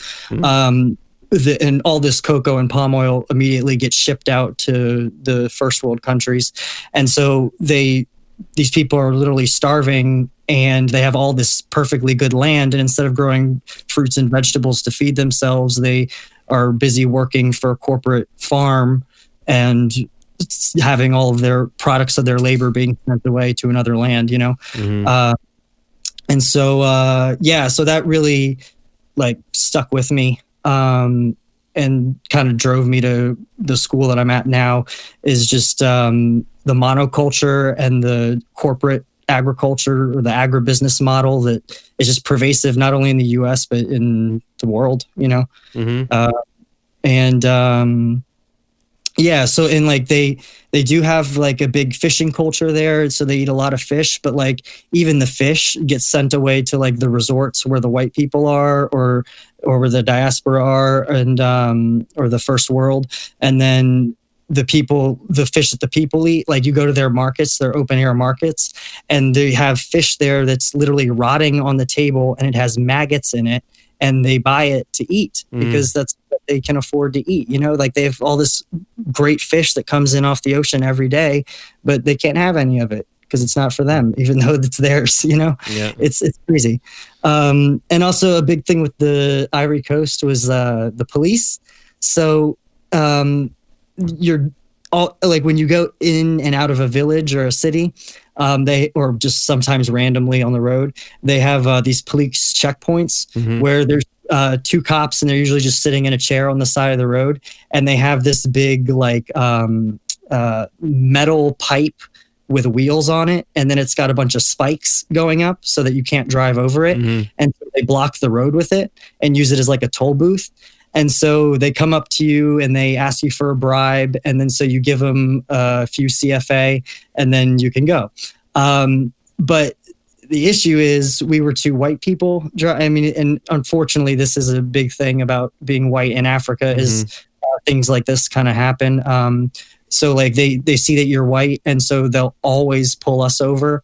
And all this cocoa and palm oil immediately gets shipped out to the first world countries. And so these people are literally starving, and they have all this perfectly good land. And instead of growing fruits and vegetables to feed themselves, they are busy working for a corporate farm and having all of their products of their labor being sent away to another land, Mm-hmm. So that really like stuck with me. And kind of drove me to the school that I'm at now, is just the monoculture and the corporate agriculture, or the agribusiness model that is just pervasive not only in the US but in the world. Mm-hmm. So in like they do have like a big fishing culture there, so they eat a lot of fish, but like even the fish gets sent away to like the resorts where the white people are, or where the diaspora are, and or the first world. And then the fish that the people eat, like you go to their markets, their open air markets, and they have fish there that's literally rotting on the table, and it has maggots in it, and they buy it to eat because that's what they can afford to eat. Like they have all this great fish that comes in off the ocean every day, but they can't have any of it because it's not for them, even though it's theirs. It's crazy. And also a big thing with the Ivory Coast was the police. So you're all like, when you go in and out of a village or a city, or just sometimes randomly on the road, they have these police checkpoints where there's two cops, and they're usually just sitting in a chair on the side of the road, and they have this big like metal pipe with wheels on it, and then it's got a bunch of spikes going up so that you can't drive over it. And so they block the road with it and use it as like a toll booth. And so they come up to you and they ask you for a bribe, and then so you give them a few CFA, and then you can go. But the issue is we were two white people. And unfortunately, this is a big thing about being white in Africa, is things like this kind of happen. So like they see that you're white, and so they'll always pull us over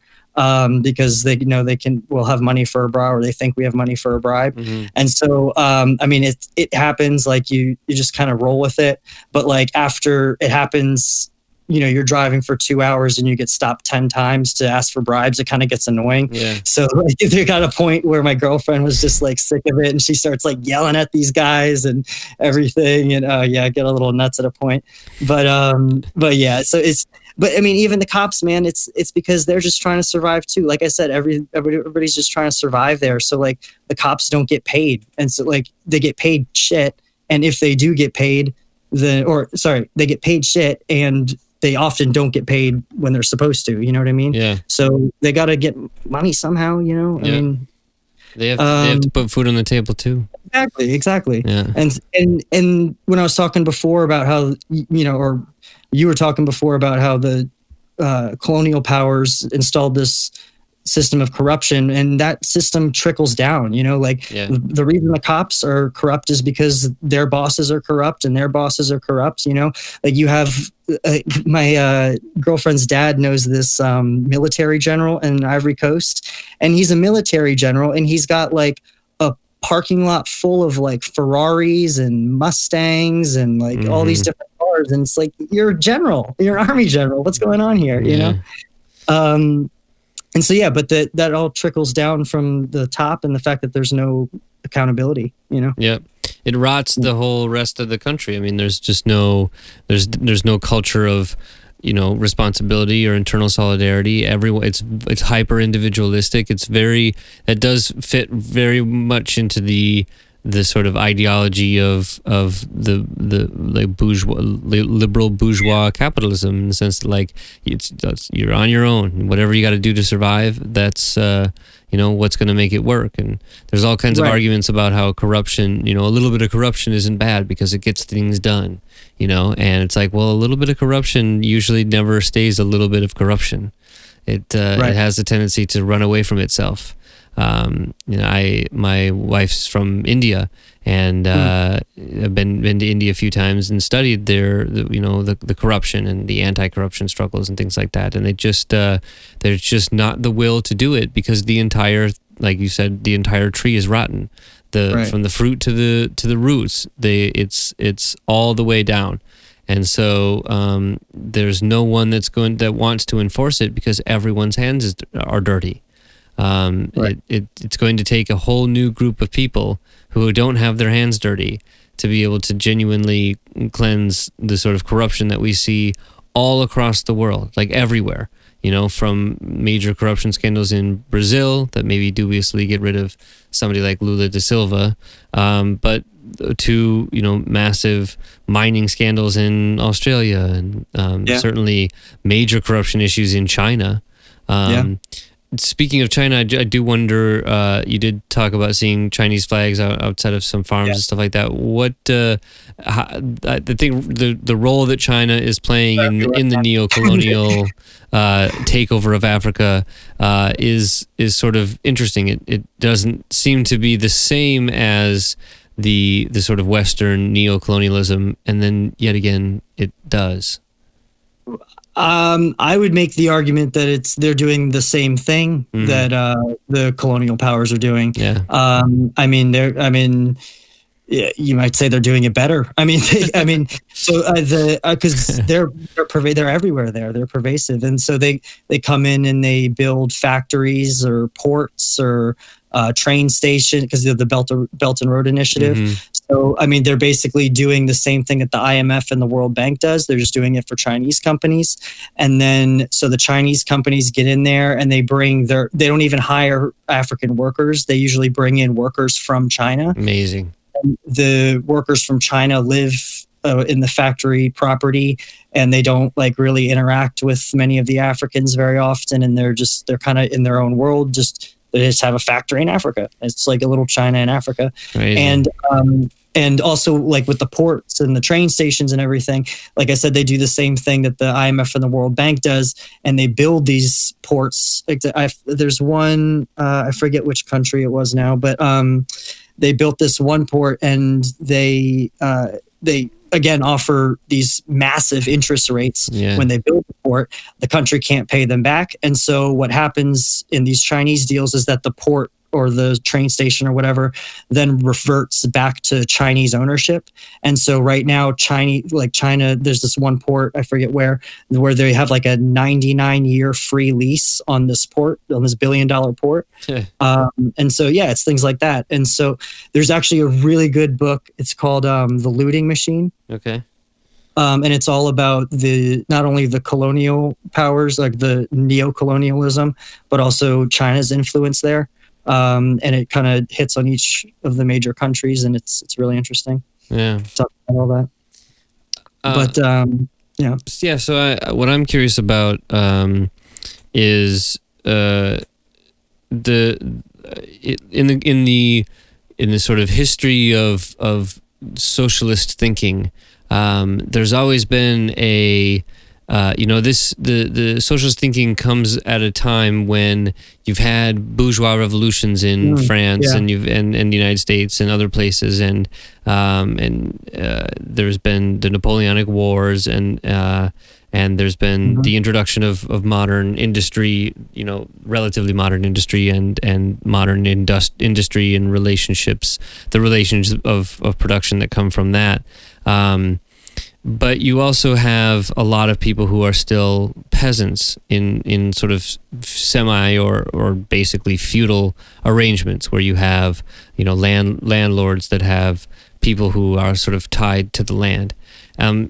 because they know we'll have money for a bribe, or they think we have money for a bribe. And so it happens. Like you just kind of roll with it. But like after it happens, you're driving for 2 hours and you get stopped 10 times to ask for bribes. It kind of gets annoying. Yeah. So like, there got a point where my girlfriend was just like sick of it, and she starts like yelling at these guys and everything. And I get a little nuts at a point. But yeah, so even the cops, man, it's because they're just trying to survive too. Like I said, everybody's just trying to survive there. So like the cops don't get paid, and so like they get paid shit. And if they do get paid, they get paid shit, and they often don't get paid when they're supposed to. You know what I mean? Yeah. So they got to get money somehow. I mean, they have to put food on the table too. Exactly. Yeah. And when I was talking before about how or you were talking before about how the colonial powers installed this system of corruption, and that system trickles down. The reason the cops are corrupt is because their bosses are corrupt and their bosses are corrupt. Like you have my girlfriend's dad knows this military general in Ivory Coast, and he's a military general, and he's got like a parking lot full of like Ferraris and Mustangs and like all these different cars, and it's like, you're a general, you're an army general, what's going on here? And so but that all trickles down from the top, and the fact that there's no accountability. It rots the whole rest of the country. I mean, there's just there's no culture of responsibility or internal solidarity. Everyone, it's hyper individualistic. It does fit very much into the sort of ideology of the like liberal bourgeois capitalism, in the sense that like you're on your own. Whatever you got to do to survive, that's what's going to make it work. And there's all kinds of arguments about how corruption, a little bit of corruption isn't bad because it gets things done. And it's like, well, a little bit of corruption usually never stays a little bit of corruption. It has a tendency to run away from itself. My wife's from India, and I've been to India a few times and studied the corruption and the anti-corruption struggles and things like that. And there's just not the will to do it, because the entire, like you said, the entire tree is rotten. From the fruit to the roots, it's all the way down. And so there's no one that wants to enforce it, because everyone's hands are dirty. It's going to take a whole new group of people who don't have their hands dirty to be able to genuinely cleanse the sort of corruption that we see all across the world, like everywhere. From major corruption scandals in Brazil that maybe dubiously get rid of somebody like Lula da Silva, but to massive mining scandals in Australia, and certainly major corruption issues in China. Speaking of China, I do wonder, you did talk about seeing Chinese flags outside of some farms and stuff like that. What the role that China is playing in the neo-colonial takeover of Africa is sort of interesting. It doesn't seem to be the same as the sort of Western neo-colonialism, and then yet again it does. I would make the argument that they're doing the same thing that the colonial powers are doing. Yeah. You might say they're doing it better. Because they're everywhere there. They're pervasive, and so they come in and they build factories or ports or train station, because of the Belt and Road Initiative. So, they're basically doing the same thing that the IMF and the World Bank does. They're just doing it for Chinese companies. And then, so the Chinese companies get in there and they don't even hire African workers. They usually bring in workers from China. Amazing. And the workers from China live in the factory property, and they don't really interact with many of the Africans very often. And they're kind of in their own world. They just have a factory in Africa. It's like a little China in Africa. Crazy. And also with the ports and the train stations and everything, like I said, they do the same thing that the IMF and the World Bank does, and they build these ports. There's one, I forget which country it was now, but they built this one port, and they again offer these massive interest rates when they build the port. The country can't pay them back, and so what happens in these Chinese deals is that the port or the train station or whatever then reverts back to Chinese ownership. And so right now, China, there's this one port, I forget where they have like a 99-year free lease on this port, on this $1 billion port. And so, it's things like that. And so there's actually a really good book. It's called The Looting Machine. Okay. And it's all about not only the colonial powers, like the neo-colonialism, but also China's influence there. And it kind of hits on each of the major countries, and it's really interesting. Yeah, talk about all that. So what I'm curious about is in the sort of history of socialist thinking. There's always been the socialist thinking comes at a time when you've had bourgeois revolutions in France and the United States and other places, and there's been the Napoleonic Wars, and there's been the introduction of modern industry, relatively modern industry and modern industry and relationships, the relations of production that come from that. But you also have a lot of people who are still peasants in sort of semi or basically feudal arrangements, where you have landlords that have people who are sort of tied to the land.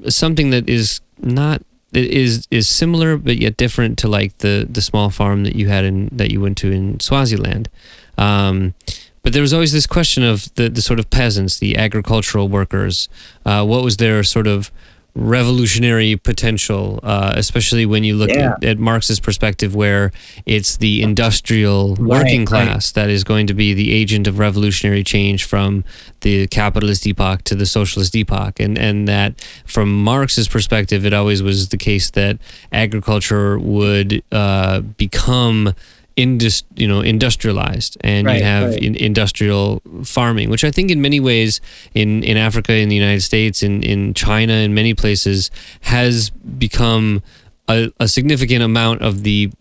Something that is not is similar but yet different to like the small farm that you had that you went to in Swaziland. But there was always this question of the sort of peasants, the agricultural workers. What was their sort of revolutionary potential, especially when you look at Marx's perspective, where it's the industrial working class that is going to be the agent of revolutionary change from the capitalist epoch to the socialist epoch. And that from Marx's perspective, it always was the case that agriculture would become industrialized, and you have industrial farming, which I think in many ways in Africa, in the United States, in China, in many places has become a significant amount of the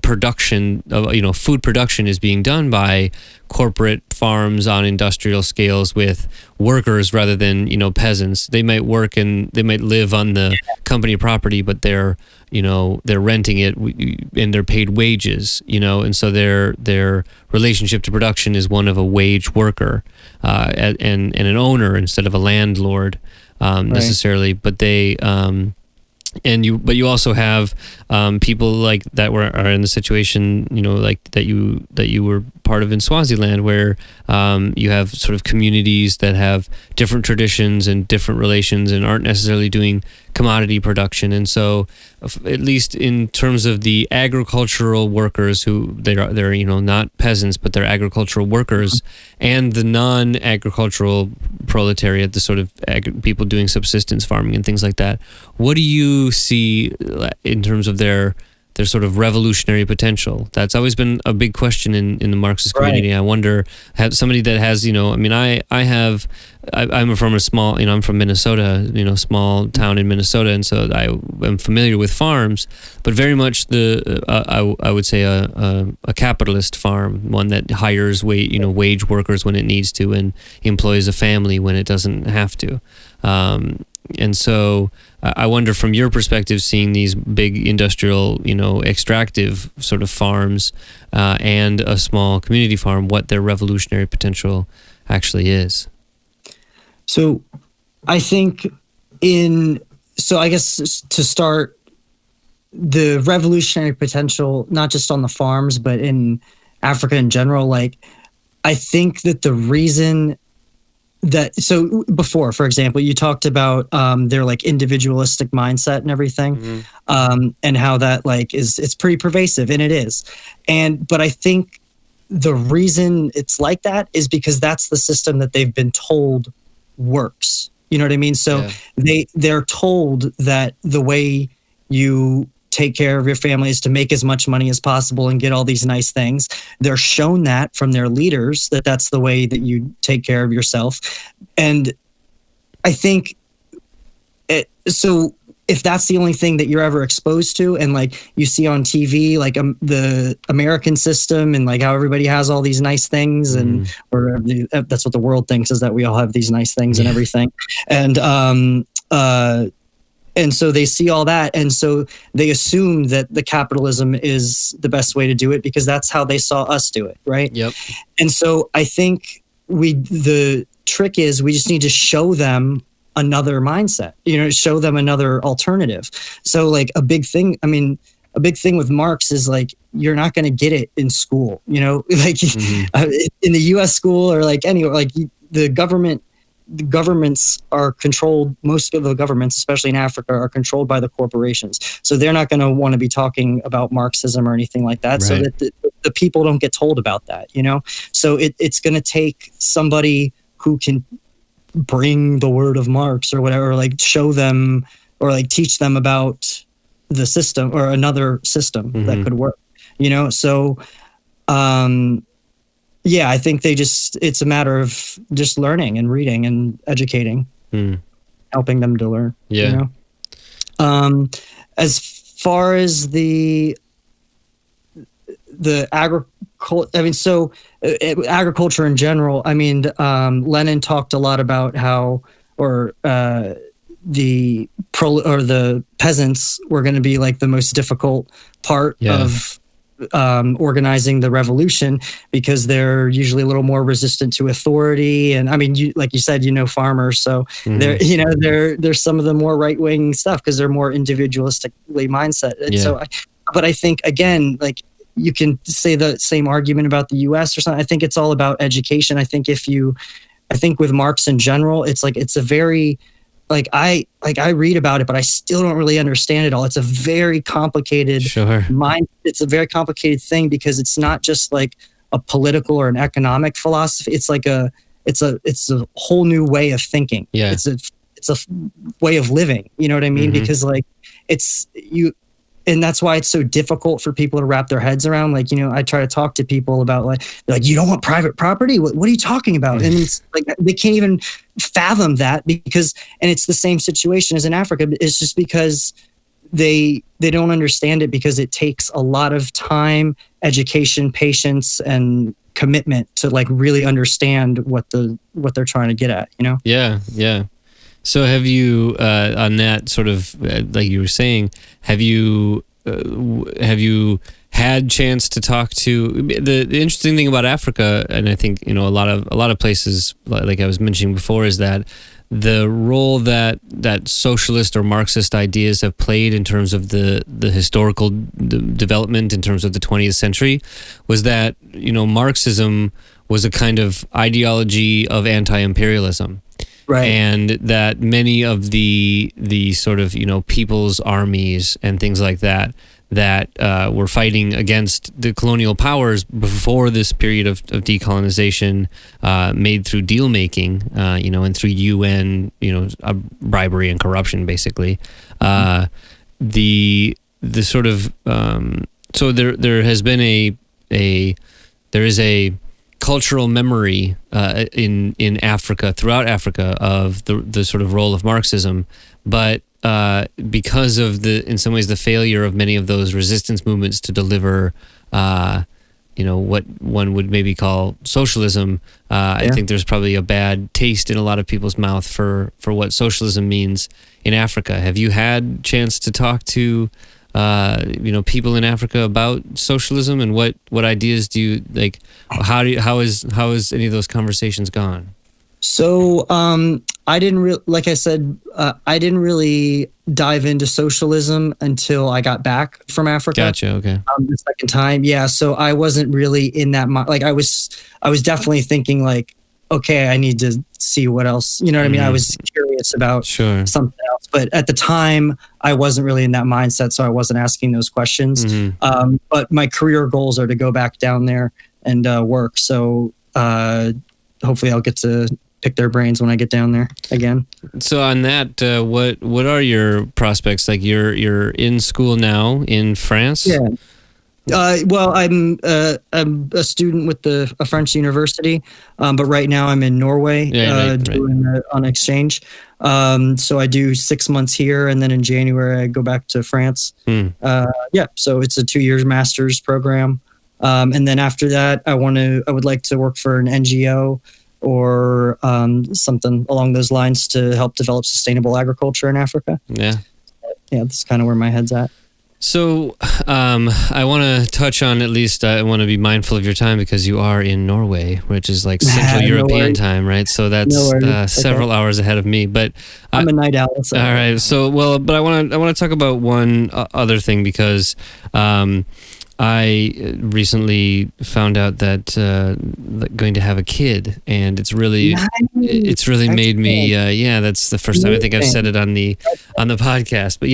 production of food production is being done by corporate farms on industrial scales with workers rather than peasants. They might work and they might live on the company property, but they're renting it and they're paid wages, and so their relationship to production is one of a wage worker and an owner instead of a landlord necessarily. But they but you also have people like that are in the situation like that you were part of in Swaziland, where you have sort of communities that have different traditions and different relations and aren't necessarily doing commodity production. And so at least in terms of the agricultural workers, who they're not peasants, but they're agricultural workers, and the non-agricultural proletariat, the sort of people doing subsistence farming and things like that, what do you see in terms of their sort of revolutionary potential? That's always been a big question in the Marxist community. I wonder, somebody that has, I'm from a small, I'm from Minnesota, small town in Minnesota, and so I am familiar with farms, but very much I would say a capitalist farm, one that hires wage workers when it needs to and employs a family when it doesn't have to. And so I wonder, from your perspective, seeing these big industrial, extractive sort of farms and a small community farm, what their revolutionary potential actually is. So I think I guess to start, the revolutionary potential, not just on the farms, but in Africa in general, like, I think that the reason so before, for example, you talked about their like individualistic mindset and everything, and how that like it's pretty pervasive, and it is. But I think the reason it's like that is because that's the system that they've been told works. You know what I mean? So they're told that the way you take care of your family is to make as much money as possible and get all these nice things. They're shown that from their leaders, that that's the way that you take care of yourself. And I think so if that's the only thing that you're ever exposed to, and like you see on TV, like the American system, and like how everybody has all these nice things, and or that's what the world thinks, is that we all have these nice things and everything. And so they see all that, and so they assume that the capitalism is the best way to do it because that's how they saw us do it, right? Yep. And so I think the trick is we just need to show them another mindset, show them another alternative. So like a big thing with Marx is like, you're not going to get it in school, like in the US school or like anywhere, like the governments are controlled, most of the governments, especially in Africa, are controlled by the corporations. So they're not going to want to be talking about Marxism or anything like that. Right. So that the people don't get told about that, So it's going to take somebody who can bring the word of Marx or whatever, like show them or like teach them about the system or another system that could work, So, yeah, I think it's a matter of just learning and reading and educating, helping them to learn. Yeah. As far as the agriculture, agriculture in general, Lenin talked a lot about how, the peasants were going to be like the most difficult part of organizing the revolution, because they're usually a little more resistant to authority. And like you said, farmers, so they're some of the more right-wing stuff because they're more individualistically mindset. And so but I think, again, like, you can say the same argument about the US or something. I think it's all about education. I think with Marx in general, it's a very, I read about it, but I still don't really understand it all. It's a very complicated mind. It's a very complicated thing, because it's not just like a political or an economic philosophy. It's it's a whole new way of thinking. Yeah. It's a way of living. You know what I mean? Because and that's why it's so difficult for people to wrap their heads around. I try to talk to people about you don't want private property? What are you talking about? And it's they can't even fathom that, and it's the same situation as in Africa. It's just because they don't understand it, because it takes a lot of time, education, patience, and commitment to really understand what they're trying to get at, Yeah. Yeah. So have you, on that sort of, like you were saying, have you had chance to talk to the interesting thing about Africa, and I think a lot of places, like I was mentioning before, is that the role that socialist or Marxist ideas have played in terms of the historical development in terms of the 20th century was that Marxism was a kind of ideology of anti-imperialism. Right. And that many of the sort of, people's armies and things like that were fighting against the colonial powers before this period of decolonization, made through deal making, and through UN, bribery and corruption, basically. The sort of so there has been there is a cultural memory in Africa, throughout Africa, of the sort of role of Marxism, but because of in some ways the failure of many of those resistance movements to deliver what one would maybe call socialism, I think there's probably a bad taste in a lot of people's mouth for what socialism means in Africa. Have you had chance to talk to people in Africa about socialism, and what ideas do you like? How has any of those conversations gone? So I didn't like I said, I didn't really dive into socialism until I got back from Africa. Gotcha. Okay. The second time, yeah. So I wasn't really in that. I was definitely thinking okay, I need to see what else. You know what I mean? I was curious about something else, but at the time, I wasn't really in that mindset, so I wasn't asking those questions. But my career goals are to go back down there and work. So hopefully, I'll get to pick their brains when I get down there again. So on that, what are your prospects? Like you're in school now in France? Yeah. Well, I'm a student with a French university, but right now I'm in Norway doing on exchange. So I do 6 months here, and then in January I go back to France. So it's a 2-year master's program, and then after that I would like to work for an NGO or something along those lines to help develop sustainable agriculture in Africa. Yeah, that's kind of where my head's at. So I want to touch on, at least I want to be mindful of your time, because you are in Norway, which is like Central European time, right? So that's several hours ahead of me. But I'm a night owl. So. All right. So but I want to talk about one other thing, because I recently found out that going to have a kid, and it's really made me. That's the first time I think I've said it on the podcast. But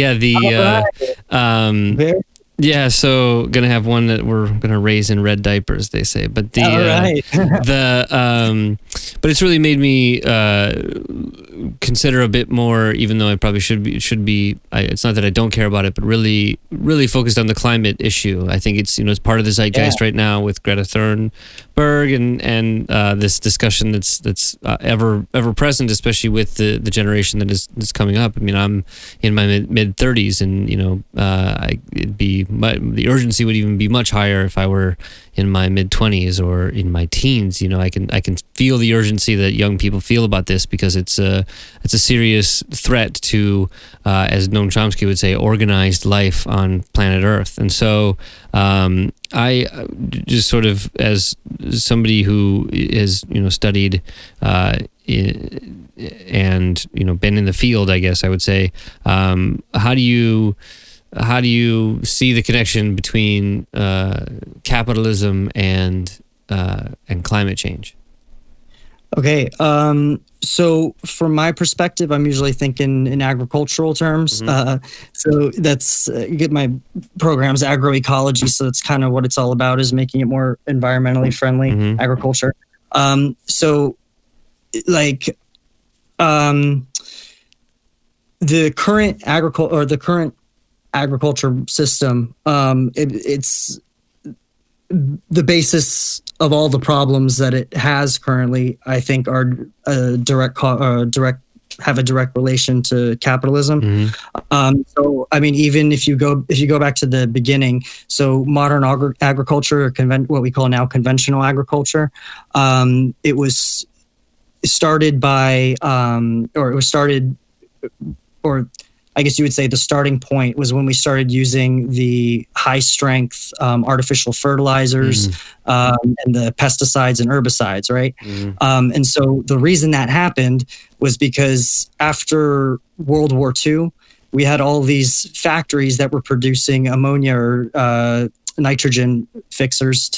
so gonna have one that we're gonna raise in red diapers, they say. But But it's really made me consider a bit more, even though I probably should be. It's not that I don't care about it, but really focused on the climate issue. I think it's it's part of the zeitgeist right now with Greta Thunberg and this discussion that's ever present, especially with the generation that's coming up. I mean, I'm in my mid 30s, and the urgency would even be much higher if I were in my mid 20s or in my teens. I can feel the urgency that young people feel about this, because it's a serious threat to, as Noam Chomsky would say, organized life on planet Earth. And so I just sort of, as somebody who is studied and been in the field, I guess I would say, how do you see the connection between capitalism and climate change? Okay, so from my perspective, I'm usually thinking in agricultural terms. So that's you get my program's agroecology, so that's kind of what it's all about, is making it more environmentally friendly agriculture. So like the current agriculture system, it's the basis of all the problems that it has currently, I think, are have a direct relation to capitalism. So I mean, even if you go back to the beginning, so modern agriculture, or what we call now conventional agriculture, it was started by or I guess you would say the starting point was when we started using the high strength artificial fertilizers and the pesticides and herbicides, right? And so the reason that happened was because after World War II, we had all these factories that were producing ammonia or nitrogen fixers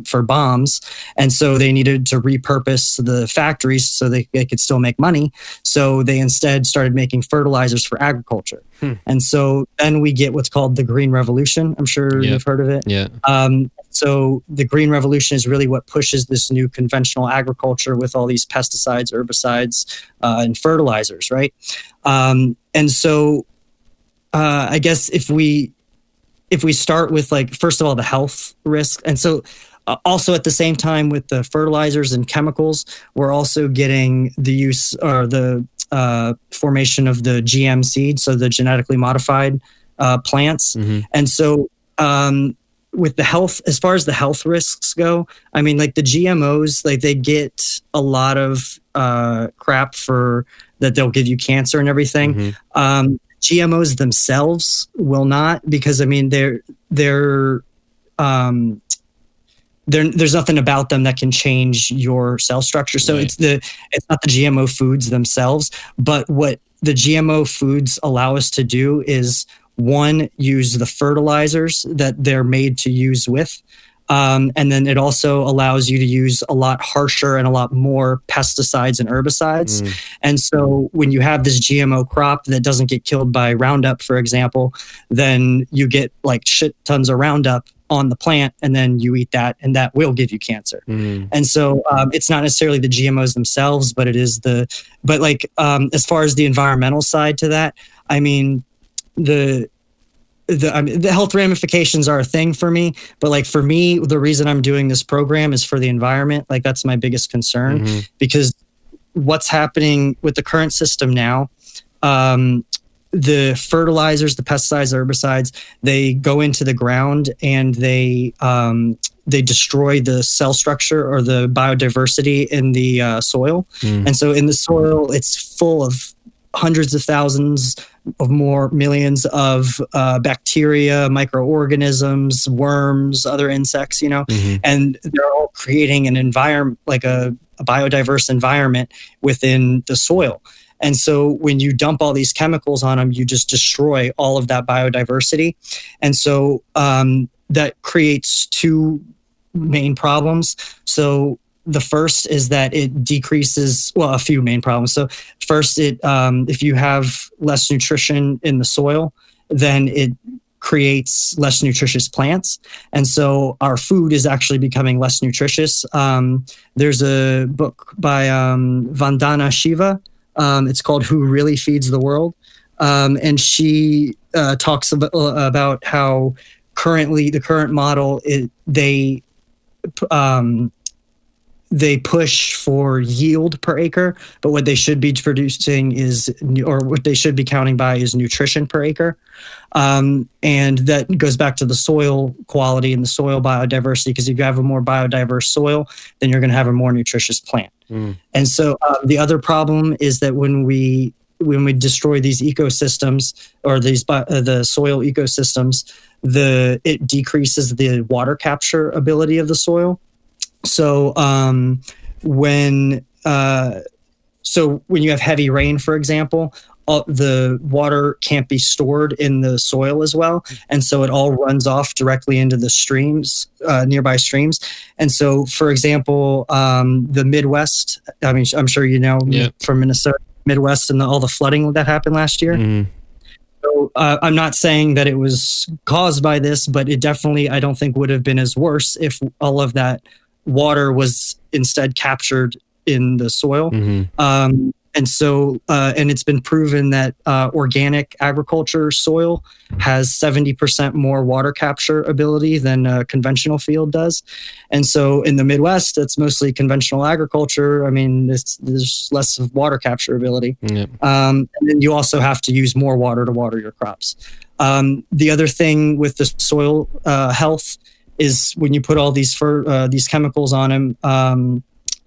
for bombs, and so they needed to repurpose the factories so they could still make money. So they instead started making fertilizers for agriculture. And so then we get what's called the Green Revolution. I'm sure you've heard of it. So the Green Revolution is really what pushes this new conventional agriculture with all these pesticides, herbicides, and fertilizers, right? And so I guess if we start with, like, first of all, the health risk. And so also at the same time with the fertilizers and chemicals, we're also getting the use or the formation of the GM seeds, so the genetically modified plants. And so with the health, as far as the health risks go, I mean, like the GMOs, like they get a lot of crap for that they'll give you cancer and everything. GMOs themselves will not, because I mean there's nothing about them that can change your cell structure. So it's not the GMO foods themselves, but what the GMO foods allow us to do is, one, use the fertilizers that they're made to use with. And then it also allows you to use a lot harsher and a lot more pesticides and herbicides. And so when you have this GMO crop that doesn't get killed by Roundup, for example, then you get like shit tons of Roundup on the plant, and then you eat that, and that will give you cancer. And so it's not necessarily the GMOs themselves, but it is as far as the environmental side to that, I mean, the health ramifications are a thing for me, but like for me, the reason I'm doing this program is for the environment. Like that's my biggest concern, because what's happening with the current system now, the fertilizers, the pesticides, the herbicides, they go into the ground and they destroy the cell structure or the biodiversity in the soil. And so in the soil, it's full of hundreds of thousands of more millions of bacteria, microorganisms, worms, other insects, and they're all creating an environment, like a biodiverse environment within the soil. And so when you dump all these chemicals on them, you just destroy all of that biodiversity. And so that creates two main problems. So the first is that it decreases, a few main problems. So first, if you have less nutrition in the soil, then it creates less nutritious plants. And so our food is actually becoming less nutritious. There's a book by Vandana Shiva. It's called Who Really Feeds the World? And she talks about how currently the current model, they push for yield per acre, but what they should be producing or what they should be counting by is nutrition per acre. And that goes back to the soil quality and the soil biodiversity, because if you have a more biodiverse soil, then you're going to have a more nutritious plant. And so the other problem is that when we destroy these ecosystems or the soil ecosystems, it decreases the water capture ability of the soil. So when you have heavy rain, for example, the water can't be stored in the soil as well, and so it all runs off directly into the streams, nearby streams. And so, for example, the Midwest. I mean, I'm sure you know from Minnesota, Midwest, and all the flooding that happened last year. Mm-hmm. So I'm not saying that it was caused by this, but it definitely, I don't think, would have been as worse if all of that water was instead captured in the soil. Mm-hmm. And so, and it's been proven that organic agriculture soil has 70% more water capture ability than a conventional field does. And so in the Midwest, it's mostly conventional agriculture. I mean, there's less of water capture ability. Yep. And then you also have to use more water to water your crops. The other thing with the soil health is when you put all these chemicals on them,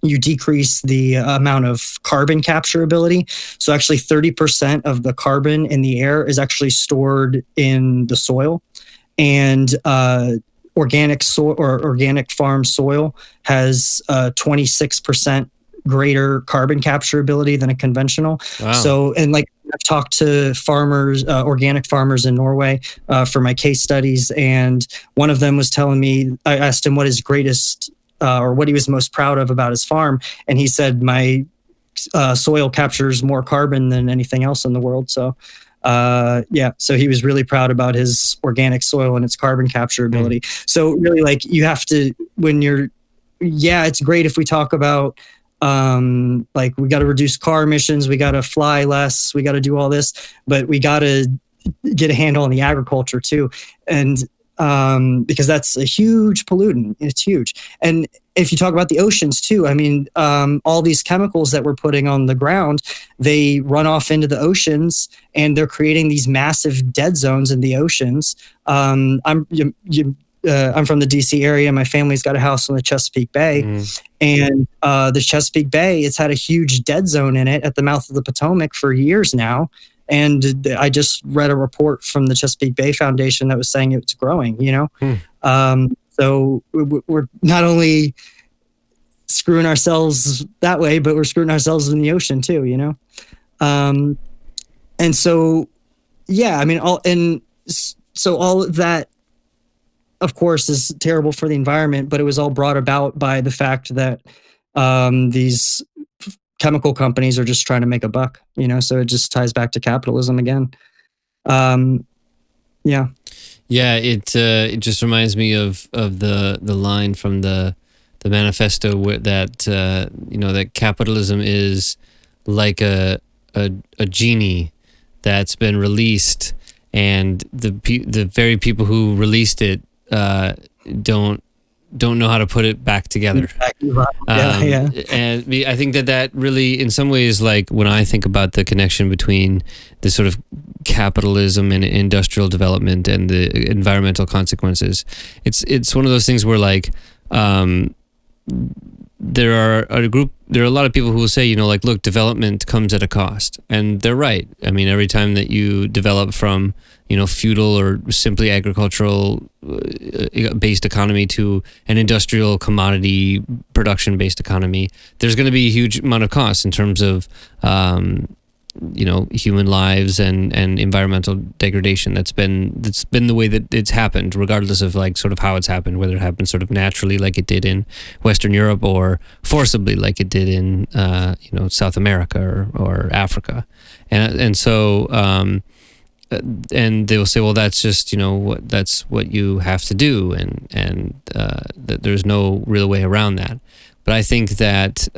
you decrease the amount of carbon capture ability. So actually 30% of the carbon in the air is actually stored in the soil. And organic soil or organic farm soil has 26% greater carbon capture ability than a conventional. Wow. So, and like I've talked to farmers, organic farmers in Norway for my case studies. And one of them was telling me, I asked him what his greatest or what he was most proud of about his farm. And he said, my soil captures more carbon than anything else in the world. So, so he was really proud about his organic soil and its carbon capture ability. So really, like, you have to, it's great if we talk about, like, we got to reduce car emissions, we got to fly less, we got to do all this, but we got to get a handle on the agriculture too. And, because that's a huge pollutant. It's huge. And if you talk about the oceans too, I mean, all these chemicals that we're putting on the ground, they run off into the oceans and they're creating these massive dead zones in the oceans. I'm from the DC area. My family's got a house on the Chesapeake Bay, and the Chesapeake Bay, it's had a huge dead zone in it at the mouth of the Potomac for years now. And I just read a report from the Chesapeake Bay Foundation that was saying it's growing, So we're not only screwing ourselves that way, but we're screwing ourselves in the ocean too, And so, I mean, all of that, of course, is terrible for the environment, but it was all brought about by the fact that these chemical companies are just trying to make a buck, so it just ties back to capitalism again. It just reminds me of the line from the manifesto that that capitalism is like a genie that's been released, and the very people who released it don't know how to put it back together. And I think that really, in some ways, like when I think about the connection between the sort of capitalism and industrial development and the environmental consequences, it's one of those things where, like, there are a lot of people who will say, look, development comes at a cost, and they're right. I mean, every time that you develop from feudal or simply agricultural based economy to an industrial commodity production based economy, there's going to be a huge amount of costs in terms of human lives and environmental degradation. That's been the way that it's happened, regardless of like sort of how it's happened, whether it happened sort of naturally like it did in Western Europe or forcibly like it did in South America or Africa. And so and they will say, well, that's just, that's what you have to do, and that there's no real way around that. But I think that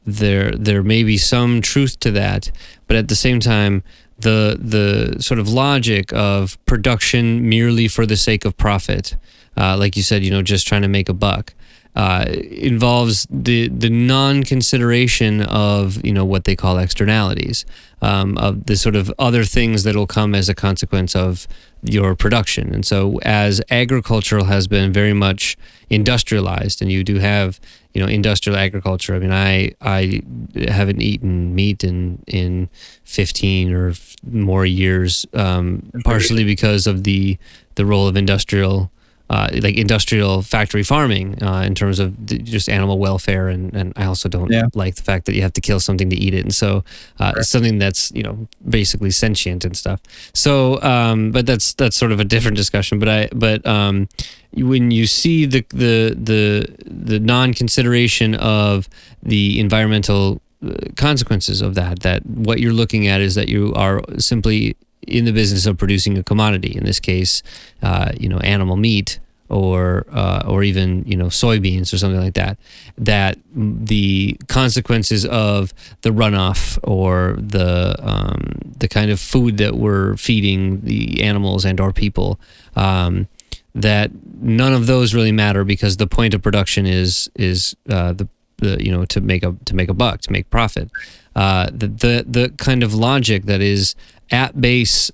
there may be some truth to that, but at the same time, the sort of logic of production merely for the sake of profit, like you said, just trying to make a buck, involves the non-consideration of what they call externalities, of the sort of other things that will come as a consequence of your production. And so as agriculture has been very much industrialized, and you do have industrial agriculture. I mean, I haven't eaten meat in 15 or more years, partially because of the role of industrial factory farming in terms of just animal welfare, and I also don't like the fact that you have to kill something to eat it, and so something that's basically sentient and stuff. So, but that's sort of a different discussion. But when you see the non-consideration of the environmental consequences of that what you're looking at is that you are simply in the business of producing a commodity, in this case, animal meat, or even soybeans or something like that. That the consequences of the runoff or the kind of food that we're feeding the animals and or people, that none of those really matter, because the point of production is to make a buck, to make profit. The kind of logic that is at base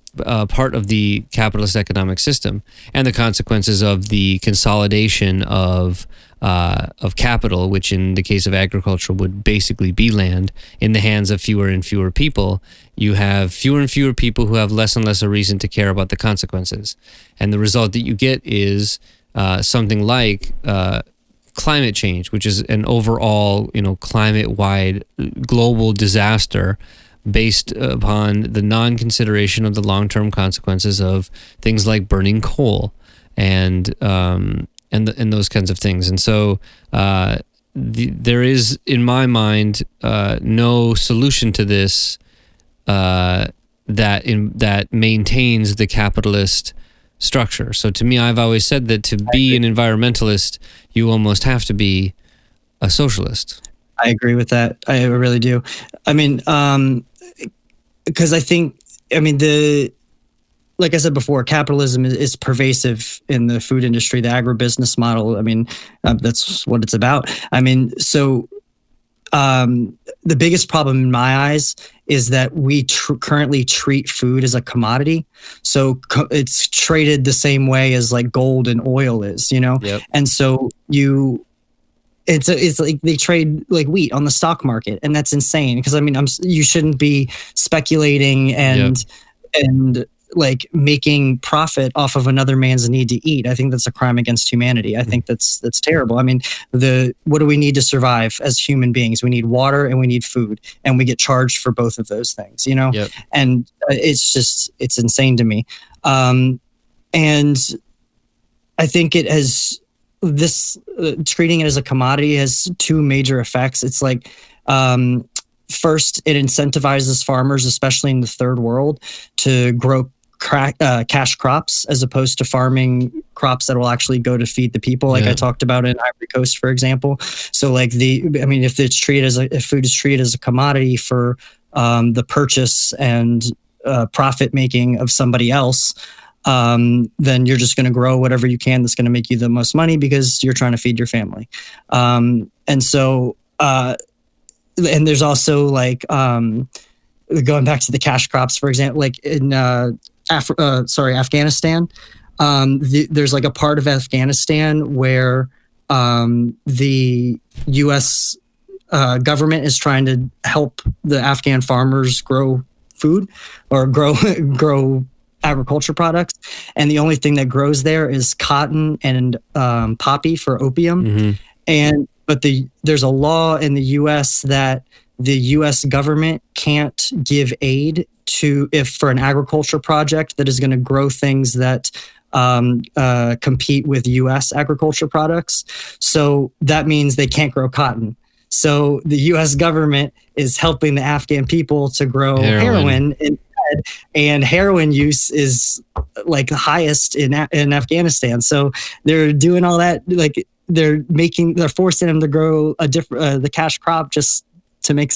part of the capitalist economic system, and the consequences of the consolidation of capital, which in the case of agriculture would basically be land, in the hands of fewer and fewer people. You have fewer and fewer people who have less and less a reason to care about the consequences, and the result that you get is something like climate change, which is an overall, climate-wide global disaster based upon the non-consideration of the long-term consequences of things like burning coal and those kinds of things. And so there is, in my mind, no solution to this that maintains the capitalist structure. So to me, I've always said that to be an environmentalist, you almost have to be a socialist. I agree with that. I really do. I mean, because like I said before, capitalism is pervasive in the food industry, the agribusiness model. I mean, that's what it's about. I mean, so the biggest problem in my eyes is that we currently treat food as a commodity. So it's traded the same way as like gold and oil is, Yep. And so it's like they trade like wheat on the stock market, and that's insane, because I mean, you shouldn't be speculating and like making profit off of another man's need to eat. I think that's a crime against humanity. I think that's terrible. I mean, what do we need to survive as human beings? We need water and we need food, and we get charged for both of those things, Yep. And it's insane to me. And I think it has treating it as a commodity has two major effects. It's like, first, it incentivizes farmers, especially in the third world, to grow cash crops as opposed to farming crops that will actually go to feed the people, like I talked about in Ivory Coast, for example. So like if food is treated as a commodity for the purchase and profit making of somebody else, then you're just going to grow whatever you can that's going to make you the most money, because you're trying to feed your family. And so and there's also like going back to the cash crops, for example, like in Afghanistan. There's like a part of Afghanistan where the U.S. Government is trying to help the Afghan farmers grow food or grow agriculture products, and the only thing that grows there is cotton and poppy for opium. Mm-hmm. But there's a law in the U.S. that the U.S. government can't give aid for an agriculture project that is going to grow things that compete with U.S. agriculture products. So that means they can't grow cotton. So the U.S. government is helping the Afghan people to grow heroin and heroin use is like the highest in Afghanistan. So they're doing all that, like they're forcing them to grow a different the cash crop just to make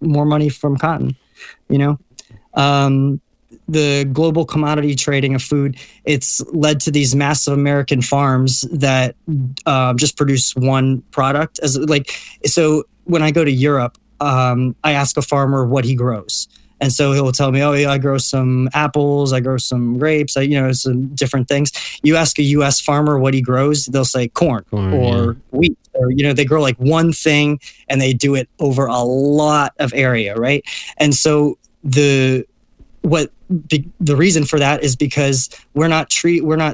more money from cotton, you know. The global commodity trading of food, it's led to these massive American farms that just produce one product. So when I go to Europe, I ask a farmer what he grows. And so he'll tell me, oh, yeah, I grow some apples, I grow some grapes, some different things. You ask a U.S. farmer what he grows, they'll say corn or wheat. Or, they grow like one thing and they do it over a lot of area, right? And so the reason for that is because we're not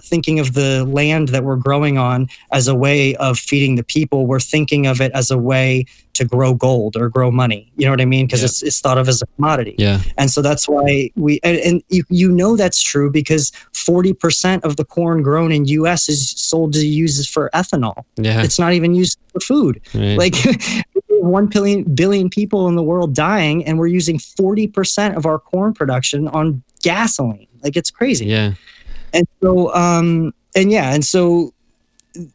thinking of the land that we're growing on as a way of feeding the people. We're thinking of it as a way to grow gold or grow money. You know what I mean? Because it's thought of as a commodity. Yeah. And so that's why that's true because 40% of the corn grown in U.S. is sold to use for ethanol. Yeah. It's not even used for food. Right. Like 1 billion people in the world dying, and we're using 40% of our corn production on gasoline. Like, it's crazy. Yeah. And so, so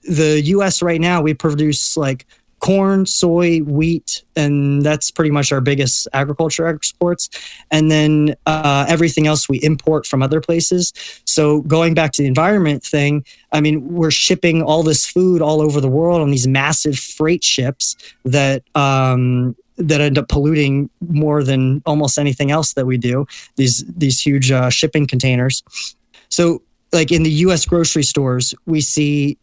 the U.S. right now, we produce like corn, soy, wheat, and that's pretty much our biggest agriculture exports. And then everything else we import from other places. So going back to the environment thing, I mean, we're shipping all this food all over the world on these massive freight ships that end up polluting more than almost anything else that we do. These huge shipping containers. So like in the U.S. grocery stores, we see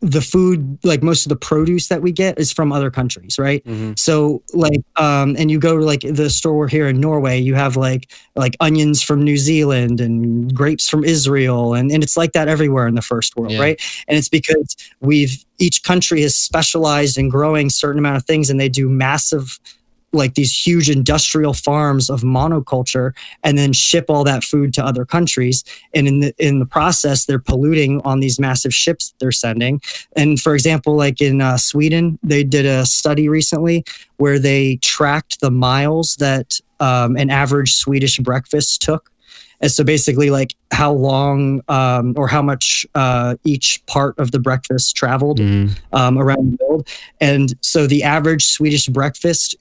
the food, like most of the produce that we get is from other countries, right? Mm-hmm. So like, and you go to like the store here in Norway, you have like onions from New Zealand and grapes from Israel. And it's like that everywhere in the first world, right? And it's because each country has specialized in growing certain amount of things, and they do massive, like these huge industrial farms of monoculture, and then ship all that food to other countries. And in the process, they're polluting on these massive ships that they're sending. And for example, like in Sweden, they did a study recently where they tracked the miles that an average Swedish breakfast took. And so basically like how long or how much each part of the breakfast traveled around the world. And so the average Swedish breakfast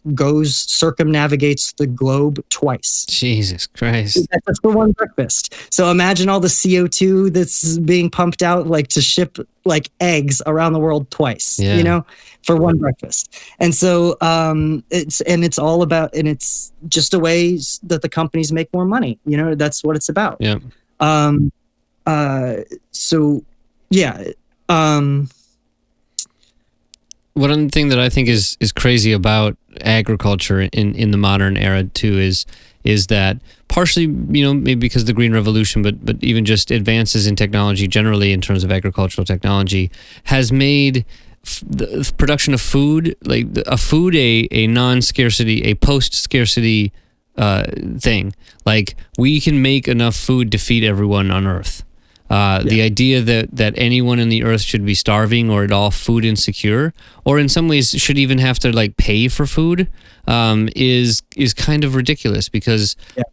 circumnavigates the globe twice. Jesus Christ. That's for one breakfast. So imagine all the CO2 that's being pumped out like to ship like eggs around the world twice, for one breakfast. And so it's all about, and it's just a way that the companies make more money. That's what it's about. Yeah. One thing that I think is crazy about agriculture in the modern era too is that partially, maybe because of the Green Revolution, but even just advances in technology generally in terms of agricultural technology has made the production of food, like a non-scarcity, a post-scarcity thing. Like, we can make enough food to feed everyone on Earth. The idea that anyone on the Earth should be starving or at all food insecure, or in some ways should even have to like pay for food, is kind of ridiculous, because and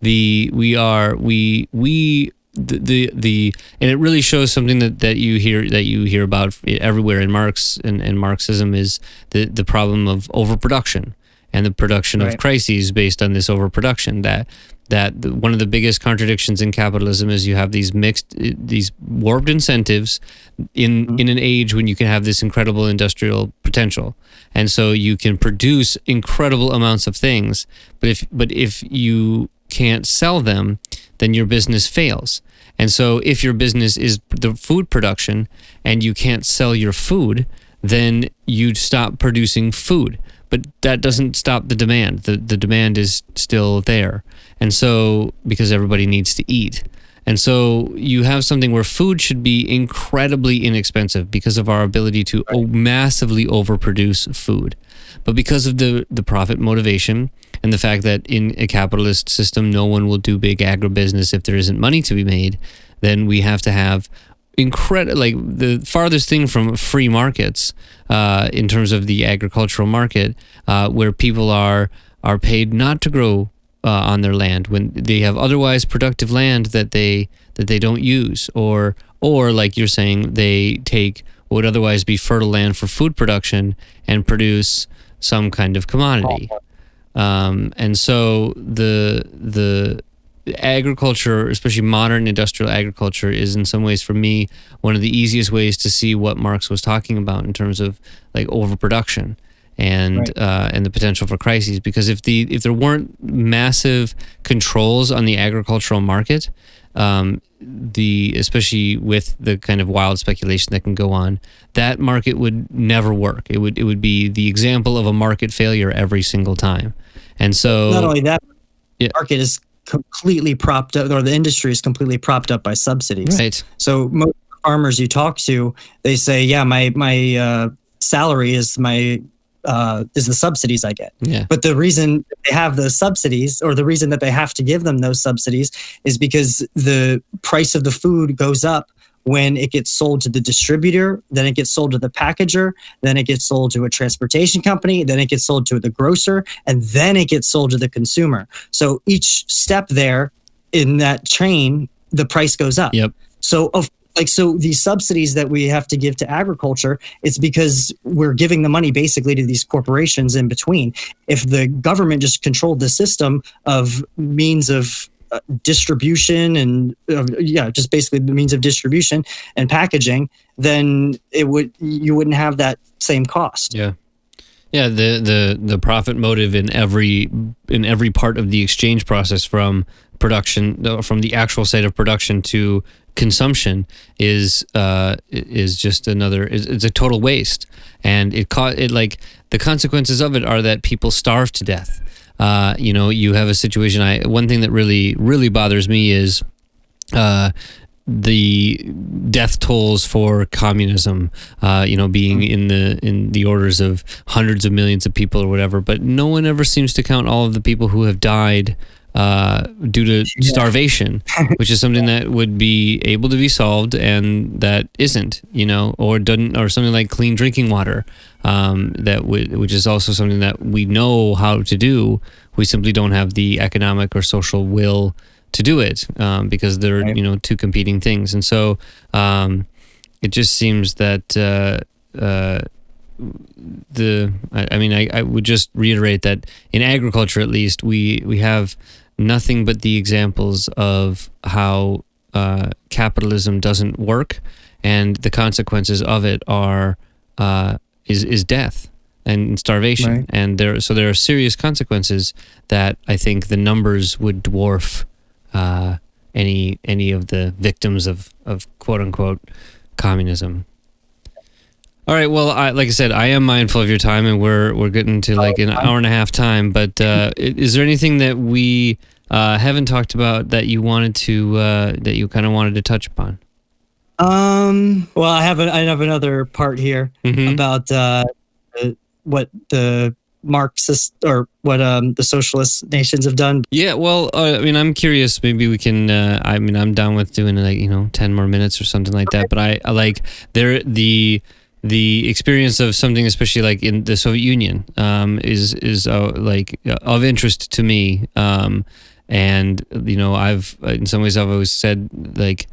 it really shows something that you hear about everywhere in Marx and Marxism, is the problem of overproduction and the production of crises based on this overproduction. That one of the biggest contradictions in capitalism is you have these warped incentives in an age when you can have this incredible industrial potential, and so you can produce incredible amounts of things. But if you can't sell them, then your business fails. And so if your business is the food production and you can't sell your food, then you stop producing food. But that doesn't stop the demand. The demand is still there. And so, because everybody needs to eat. And so you have something where food should be incredibly inexpensive because of our ability to massively overproduce food. But because of the profit motivation and the fact that in a capitalist system, no one will do big agribusiness if there isn't money to be made, then we have to have like the farthest thing from free markets in terms of the agricultural market, where people are paid not to grow on their land when they have otherwise productive land that they don't use, or like you're saying, they take what would otherwise be fertile land for food production and produce some kind of commodity. And so the agriculture, especially modern industrial agriculture, is in some ways for me one of the easiest ways to see what Marx was talking about in terms of like overproduction and the potential for crises. Because if there weren't massive controls on the agricultural market, especially with the kind of wild speculation that can go on, that market would never work. It would be the example of a market failure every single time. And so not only that, the market is completely propped up, or the industry is completely propped up by subsidies. Right. So most farmers you talk to, they say, yeah, my salary is the subsidies I get. Yeah. But the reason they have those subsidies, or the reason that they have to give them those subsidies, is because the price of the food goes up when it gets sold to the distributor, then it gets sold to the packager, then it gets sold to a transportation company, then it gets sold to the grocer, and then it gets sold to the consumer. So each step there in that chain, the price goes up. Yep. So these subsidies that we have to give to agriculture, it's because we're giving the money basically to these corporations in between. If the government just controlled the system of means of distribution and just basically the means of distribution and packaging, then you wouldn't have that same cost. Yeah. The profit motive in every part of the exchange process, from production, from the actual site of production to consumption, is just another. It's a total waste, and the consequences of it are that people starve to death. You have a situation. One thing that really, really bothers me is the death tolls for communism, being in the orders of hundreds of millions of people or whatever. But no one ever seems to count all of the people who have died due to starvation, which is something that would be able to be solved, and that isn't, or doesn't, or something like clean drinking water, which is also something that we know how to do. We simply don't have the economic or social will to do it, because they're two competing things. And so it just seems that I would just reiterate that in agriculture, at least, we have nothing but the examples of how capitalism doesn't work, and the consequences of it are is death and starvation. Right. And there are serious consequences that I think the numbers would dwarf any of the victims of quote unquote communism. All right. Well, like I said, I am mindful of your time, and we're getting to like an hour and a half time. But is there anything that we haven't talked about that you wanted to that you kind of wanted to touch upon? Well, I have another part here about what the Marxist, or what the socialist nations have done. Yeah. Well, I'm curious. Maybe we can. I'm down with doing 10 more minutes or something like that. But I like the experience of something, especially like in the Soviet Union, is of interest to me. And I've in some ways I've always said, like,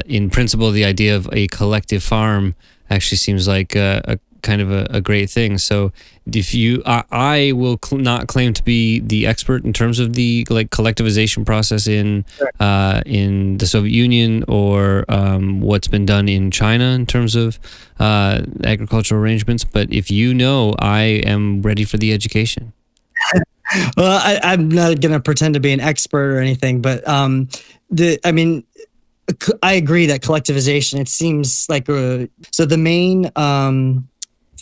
in principle, the idea of a collective farm actually seems like a kind of a great thing. So if I will not claim to be the expert in terms of the collectivization process in the Soviet Union, or what's been done in China in terms of agricultural arrangements. But if I am ready for the education. Well, I'm not going to pretend to be an expert or anything, but I agree that collectivization, it seems like so the main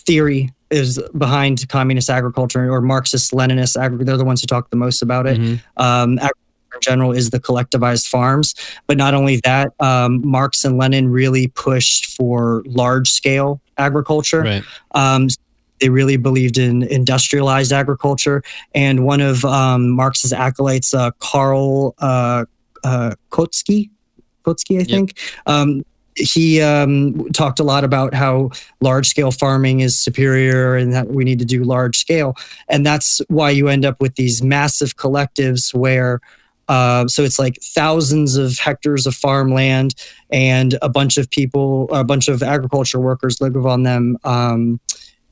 theory is behind communist agriculture, or Marxist-Leninist agriculture. They're the ones who talk the most about it. Agriculture in general is the collectivized farms. But not only that, Marx and Lenin really pushed for large-scale agriculture. Right. They really believed in industrialized agriculture. And one of Marx's acolytes, Karl Kautsky, I think, he talked a lot about how large scale farming is superior and that we need to do large scale. And that's why you end up with these massive collectives where, so it's like thousands of hectares of farmland and a bunch of people, a bunch of agriculture workers live on them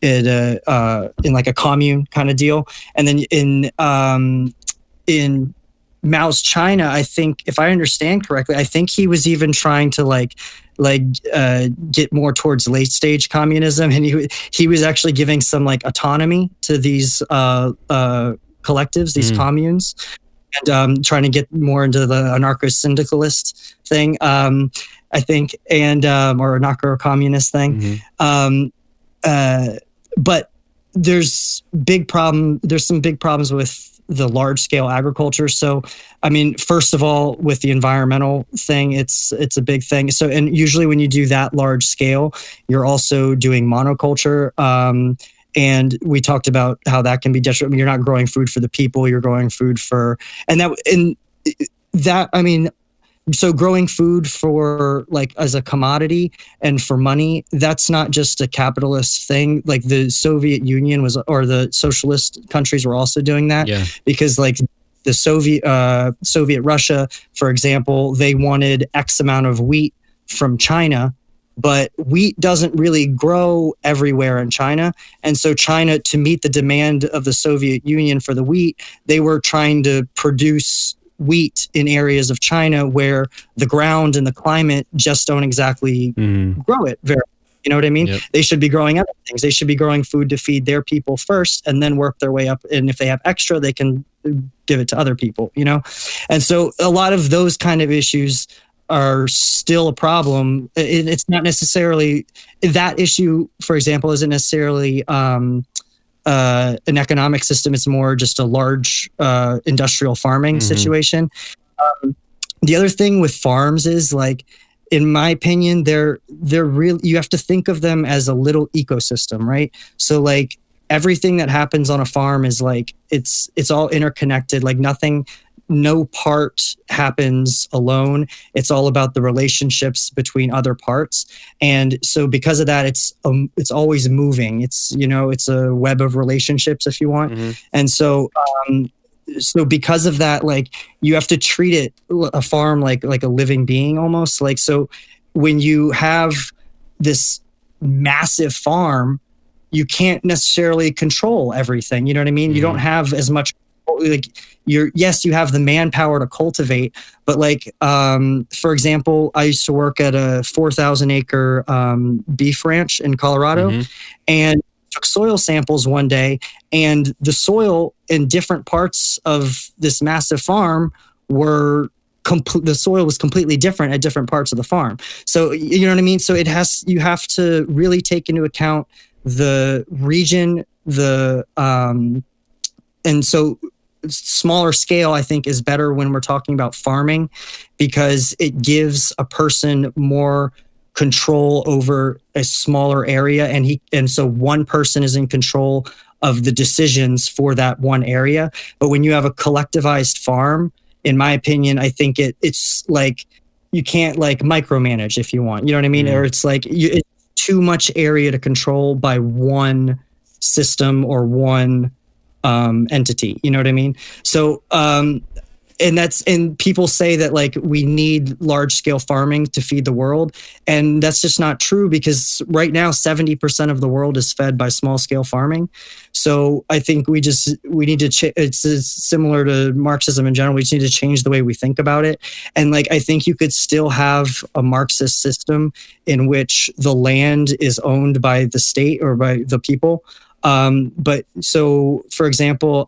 in like a commune kind of deal. And then in Mao's China, I think, if I understand correctly, I think he was even trying to get more towards late stage communism, and he was actually giving some like autonomy to these collectives, these communes, and trying to get more into the anarcho-syndicalist thing, I think, and or anarcho-communist thing. But there's some big problems with the large scale agriculture. So, I mean, first of all, with the environmental thing, it's a big thing. So, and usually when you do that large scale, you're also doing monoculture. And we talked about how that can be detrimental. You're not growing food for the people, you're growing food for, so growing food for like as a commodity and for money, that's not just a capitalist thing. Like the Soviet Union or the socialist countries were also doing that, because like the Soviet Russia, for example, they wanted X amount of wheat from China, but wheat doesn't really grow everywhere in China. And so China, to meet the demand of the Soviet Union for the wheat, they were trying to produce wheat in areas of China where the ground and the climate just don't exactly grow it very. You know what I mean? Yep. They should be growing other things. They should be growing food to feed their people first and then work their way up. And if they have extra, they can give it to other people, you know? And so a lot of those kind of issues are still a problem. It's not necessarily that issue, for example, isn't necessarily an economic system. It's more just a large industrial farming situation. The other thing with farms is, like, in my opinion, they're real. You have to think of them as a little ecosystem, right? So like everything that happens on a farm is like, it's all interconnected. Like no part happens alone. It's all about the relationships between other parts. And so because of that, it's always moving. It's a web of relationships, if you want. And so, so because of that, like, you have to treat a farm like a living being almost. Like, so when you have this massive farm, you can't necessarily control everything. You know what I mean? You don't have as much, like, you have the manpower to cultivate, but like, for example, I used to work at a 4,000 acre beef ranch in Colorado, and took soil samples one day, and the soil in different parts of this massive farm the soil was completely different at different parts of the farm. So, you know what I mean? So you have to really take into account the region, and so smaller scale, I think, is better when we're talking about farming, because it gives a person more control over a smaller area, and so one person is in control of the decisions for that one area. But when you have a collectivized farm, in my opinion, I think it's like you can't like micromanage, if you want, you know what I mean? Or it's like it's too much area to control by one system or one entity, you know what I mean? So and people say that, like, we need large scale farming to feed the world, and that's just not true, because right now 70% of the world is fed by small scale farming. So I think we need to it's similar to Marxism in general. We just need to change the way we think about it. And like, I think you could still have a Marxist system in which the land is owned by the state or by the people. But so, for example,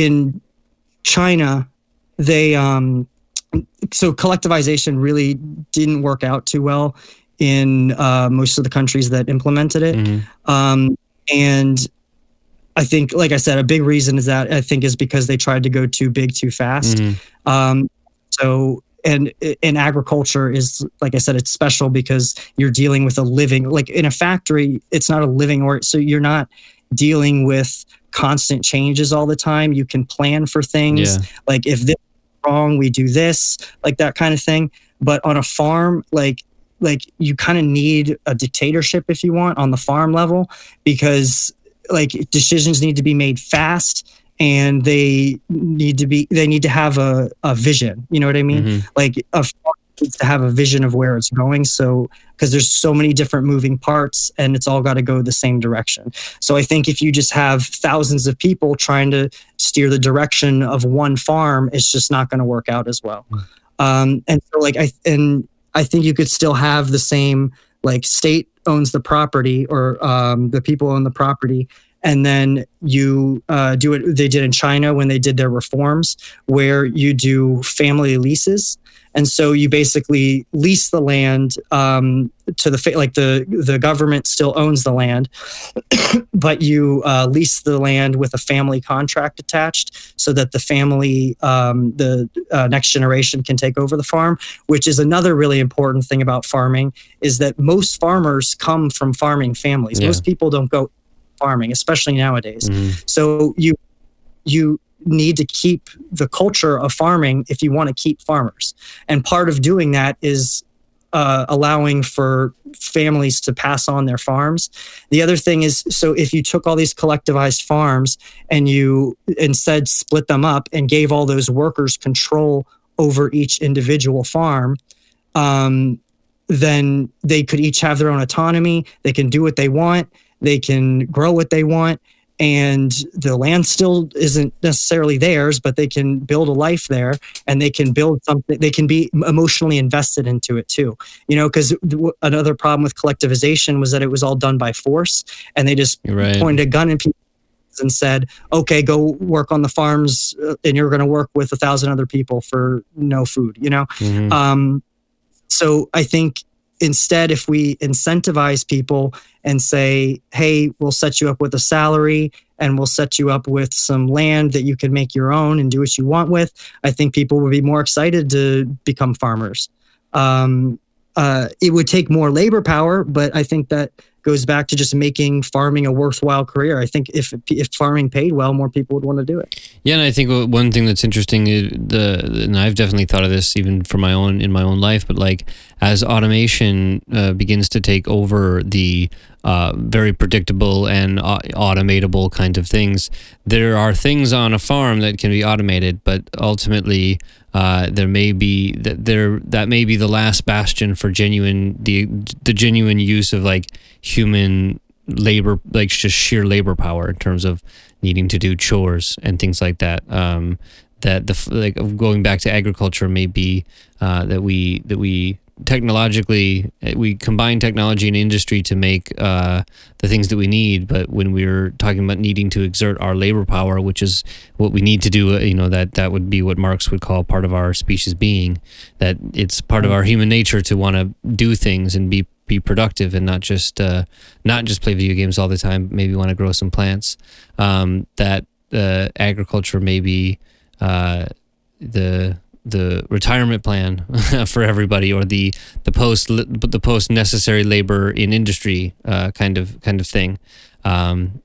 in China, they so collectivization really didn't work out too well in most of the countries that implemented it. And I think, like I said, a big reason is because they tried to go too big too fast. So. And in agriculture is, like I said, it's special because you're dealing with a living, like in a factory, it's not a living, so you're not dealing with constant changes all the time. You can plan for things. Like if this is wrong, we do this, like that kind of thing. But on a farm, like you kind of need a dictatorship if you want on the farm level, because like decisions need to be made fast, and they need to have a vision. You know what I mean? Mm-hmm. Like a farm needs to have a vision of where it's going. So, because there's so many different moving parts and it's all got to go the same direction. So I think if you just have thousands of people trying to steer the direction of one farm, it's just not going to work out as well. And so like, I think you could still have the same, like state owns the property, or the people own the property. And then you do it. They did in China when they did their reforms, where you do family leases. And so you basically lease the land to the government still owns the land, but you lease the land with a family contract attached, so that the family, the next generation, can take over the farm. Which is another really important thing about farming, is that most farmers come from farming families. Yeah. Most people don't go farming, especially nowadays. Mm-hmm. So you need to keep the culture of farming if you want to keep farmers. And part of doing that is allowing for families to pass on their farms. The other thing is, so if you took all these collectivized farms and you instead split them up and gave all those workers control over each individual farm, then they could each have their own autonomy. They can do what they want. They can grow what they want. And the land still isn't necessarily theirs, but they can build a life there, and they can build something. They can be emotionally invested into it too, you know, because another problem with collectivization was that it was all done by force, and they just pointed a gun at people and said, okay, go work on the farms, and you're going to work with 1,000 other people for no food, you know? Mm-hmm. So I think instead, if we incentivize people and say, hey, we'll set you up with a salary, and we'll set you up with some land that you can make your own and do what you want with, I think people would be more excited to become farmers. It would take more labor power, but I think that goes back to just making farming a worthwhile career. I think if farming paid well, more people would want to do it. Yeah, and I think one thing that's interesting is and I've definitely thought of this even in my own life, but like as automation begins to take over the very predictable and automatable kind of things, there are things on a farm that can be automated, but ultimately there may be that may be the last bastion for the genuine use of like human labor, like just sheer labor power in terms of needing to do chores and things like that. That going back to agriculture may be that we technologically we combine technology and industry to make the things that we need, but when we're talking about needing to exert our labor power, which is what we need to do, you know, that would be what Marx would call part of our species being, that it's part of our human nature to want to do things and be productive and not just play video games all the time, maybe want to grow some plants. That agriculture may be the retirement plan for everybody, or the post necessary labor in industry kind of thing. And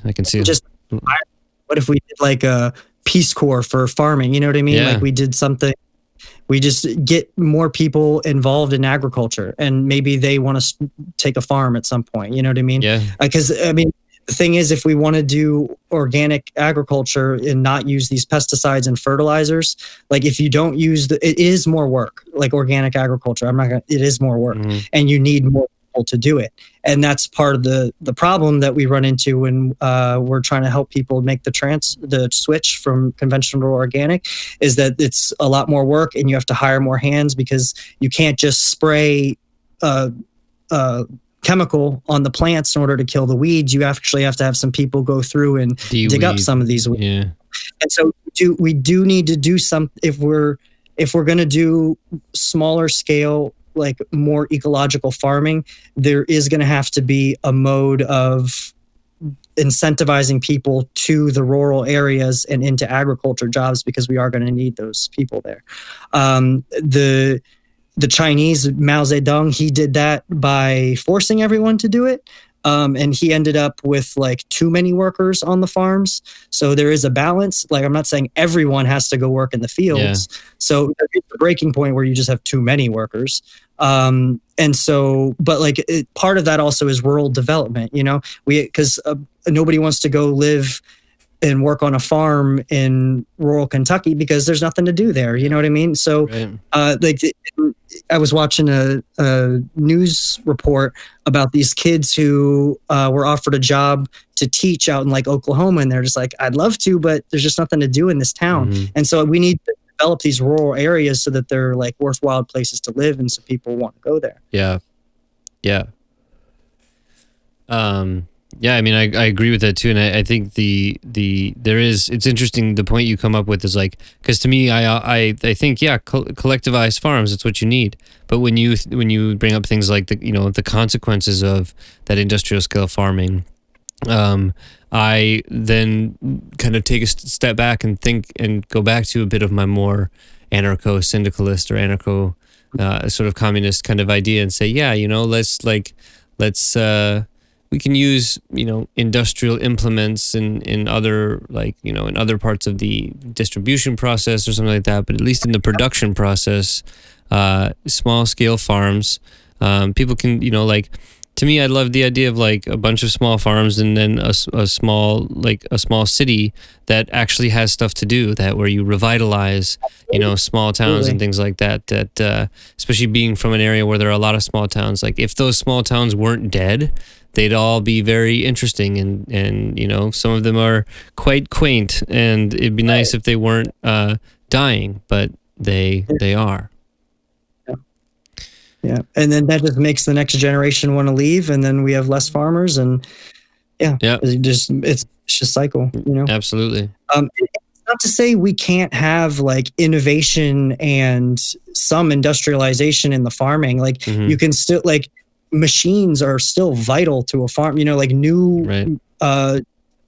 I can see just what if we did like a Peace Corps for farming? You know what I mean? Yeah. Like we did something. We just get more people involved in agriculture, and maybe they want to take a farm at some point. You know what I mean? Yeah. Because I mean, the thing is, if we want to do organic agriculture and not use these pesticides and fertilizers, like if you don't use it is more work. Like organic agriculture, it is more work, and you need more people to do it. And that's part of the problem that we run into when we're trying to help people make the switch from conventional to organic, is that it's a lot more work, and you have to hire more hands, because you can't just spray chemical on the plants in order to kill the weeds. You actually have to have some people go through and dig up some of these weeds. Yeah. And so we do need to do some, if we're going to do smaller scale, like more ecological farming, there is going to have to be a mode of incentivizing people to the rural areas and into agriculture jobs, because we are going to need those people there. The Chinese, Mao Zedong, he did that by forcing everyone to do it. And he ended up with like too many workers on the farms. So there is a balance. Like, I'm not saying everyone has to go work in the fields. Yeah. So it's the breaking point where you just have too many workers. And so, but like part of that also is rural development, because nobody wants to go live and work on a farm in rural Kentucky because there's nothing to do there. You know what I mean? So, I was watching a news report about these kids who were offered a job to teach out in like Oklahoma, and they're just like, I'd love to, but there's just nothing to do in this town. Mm-hmm. And so we need to develop these rural areas so that they're like worthwhile places to live, and so people want to go there. Yeah. Yeah, I mean, I agree with that too, and I think it's interesting. The point you come up with is like, because to me, I think collectivized farms, it's what you need. But when you bring up things like the consequences of that industrial scale farming, I then kind of take a step back and think and go back to a bit of my more anarcho-syndicalist or anarcho sort of communist kind of idea and say, let's we can use industrial implements in other in other parts of the distribution process or something like that, but at least in the production process, small scale farms, people can to me, I love the idea of like a bunch of small farms and then a small city that actually has stuff to do, that where you revitalize small towns and things like that, especially being from an area where there are a lot of small towns. Like if those small towns weren't dead, they'd all be very interesting and some of them are quite quaint, and it'd be nice if they weren't dying, but they are. Yeah, and then that just makes the next generation want to leave, and then we have less farmers, and it's just a cycle, Absolutely. It's not to say we can't have like innovation and some industrialization in the farming. Like mm-hmm. you can still like. Machines are still vital to a farm, like new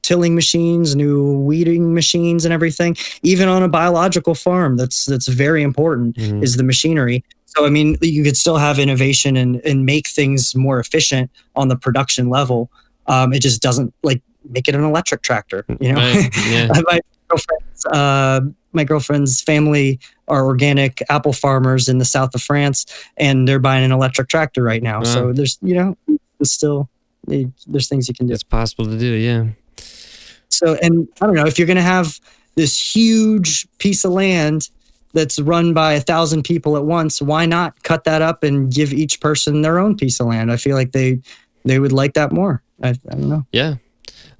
tilling machines, new weeding machines and everything. Even on a biological farm, that's very important mm-hmm. is the machinery. So, I mean, you could still have innovation and make things more efficient on the production level. It just doesn't like make it an electric tractor, Right. Yeah. My girlfriend's family are organic apple farmers in the south of France, and they're buying an electric tractor right now. Wow. So there's, there's things you can do. It's possible to do, yeah. So, and I don't know, if you're going to have this huge piece of land that's run by 1,000 people at once, why not cut that up and give each person their own piece of land? I feel like they would like that more. I don't know. Yeah.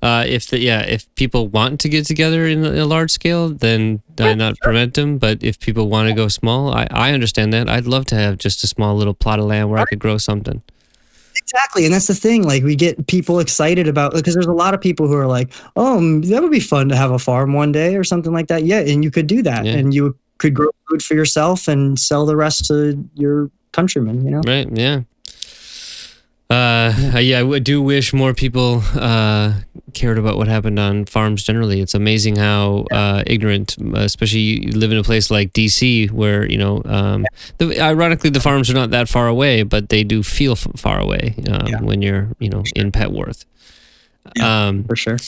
If people want to get together in a large scale, then I not prevent them. But if people want to go small, I understand that. I'd love to have just a small little plot of land where I could grow something. Exactly. And that's the thing. Like we get people excited about, because there's a lot of people who are like, oh, that would be fun to have a farm one day or something like that. Yeah. And you could do that and you could grow food for yourself and sell the rest to your countrymen, Right. Yeah. I do wish more people cared about what happened on farms generally. It's amazing how ignorant, especially you live in a place like DC where, ironically the farms are not that far away, but they do feel far away when you're, in Petworth. For sure.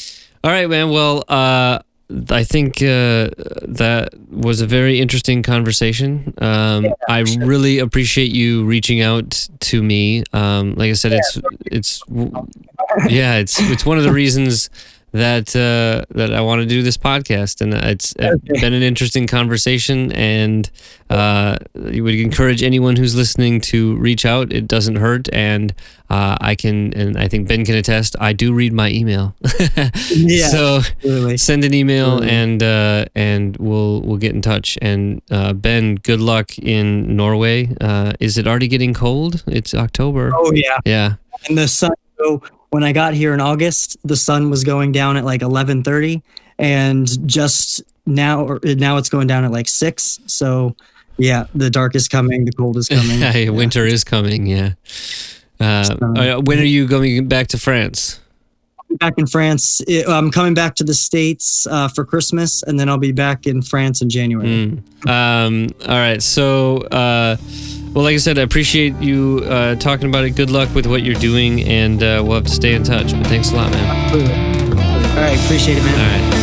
All right, man. Well, I think that was a very interesting conversation. I really appreciate you reaching out to me. Like I said, it's one of the reasons that I want to do this podcast, and it's been an interesting conversation. And you would encourage anyone who's listening to reach out. It doesn't hurt, and I think Ben can attest. I do read my email, so send an email, and we'll get in touch. And Ben, good luck in Norway. Is it already getting cold? It's October. Oh yeah, yeah. And the sun. So when I got here in August, the sun was going down at like 11:30, and just now it's going down at like 6. So yeah, the dark is coming, the cold is coming. Winter is coming. Yeah. When are you going back to France? I'll be back in France. I'm coming back to the States for Christmas, and then I'll be back in France in January. All right. So Well, like I said, I appreciate you talking about it. Good luck with what you're doing, and we'll have to stay in touch. But thanks a lot, man. All right, appreciate it, man. All right.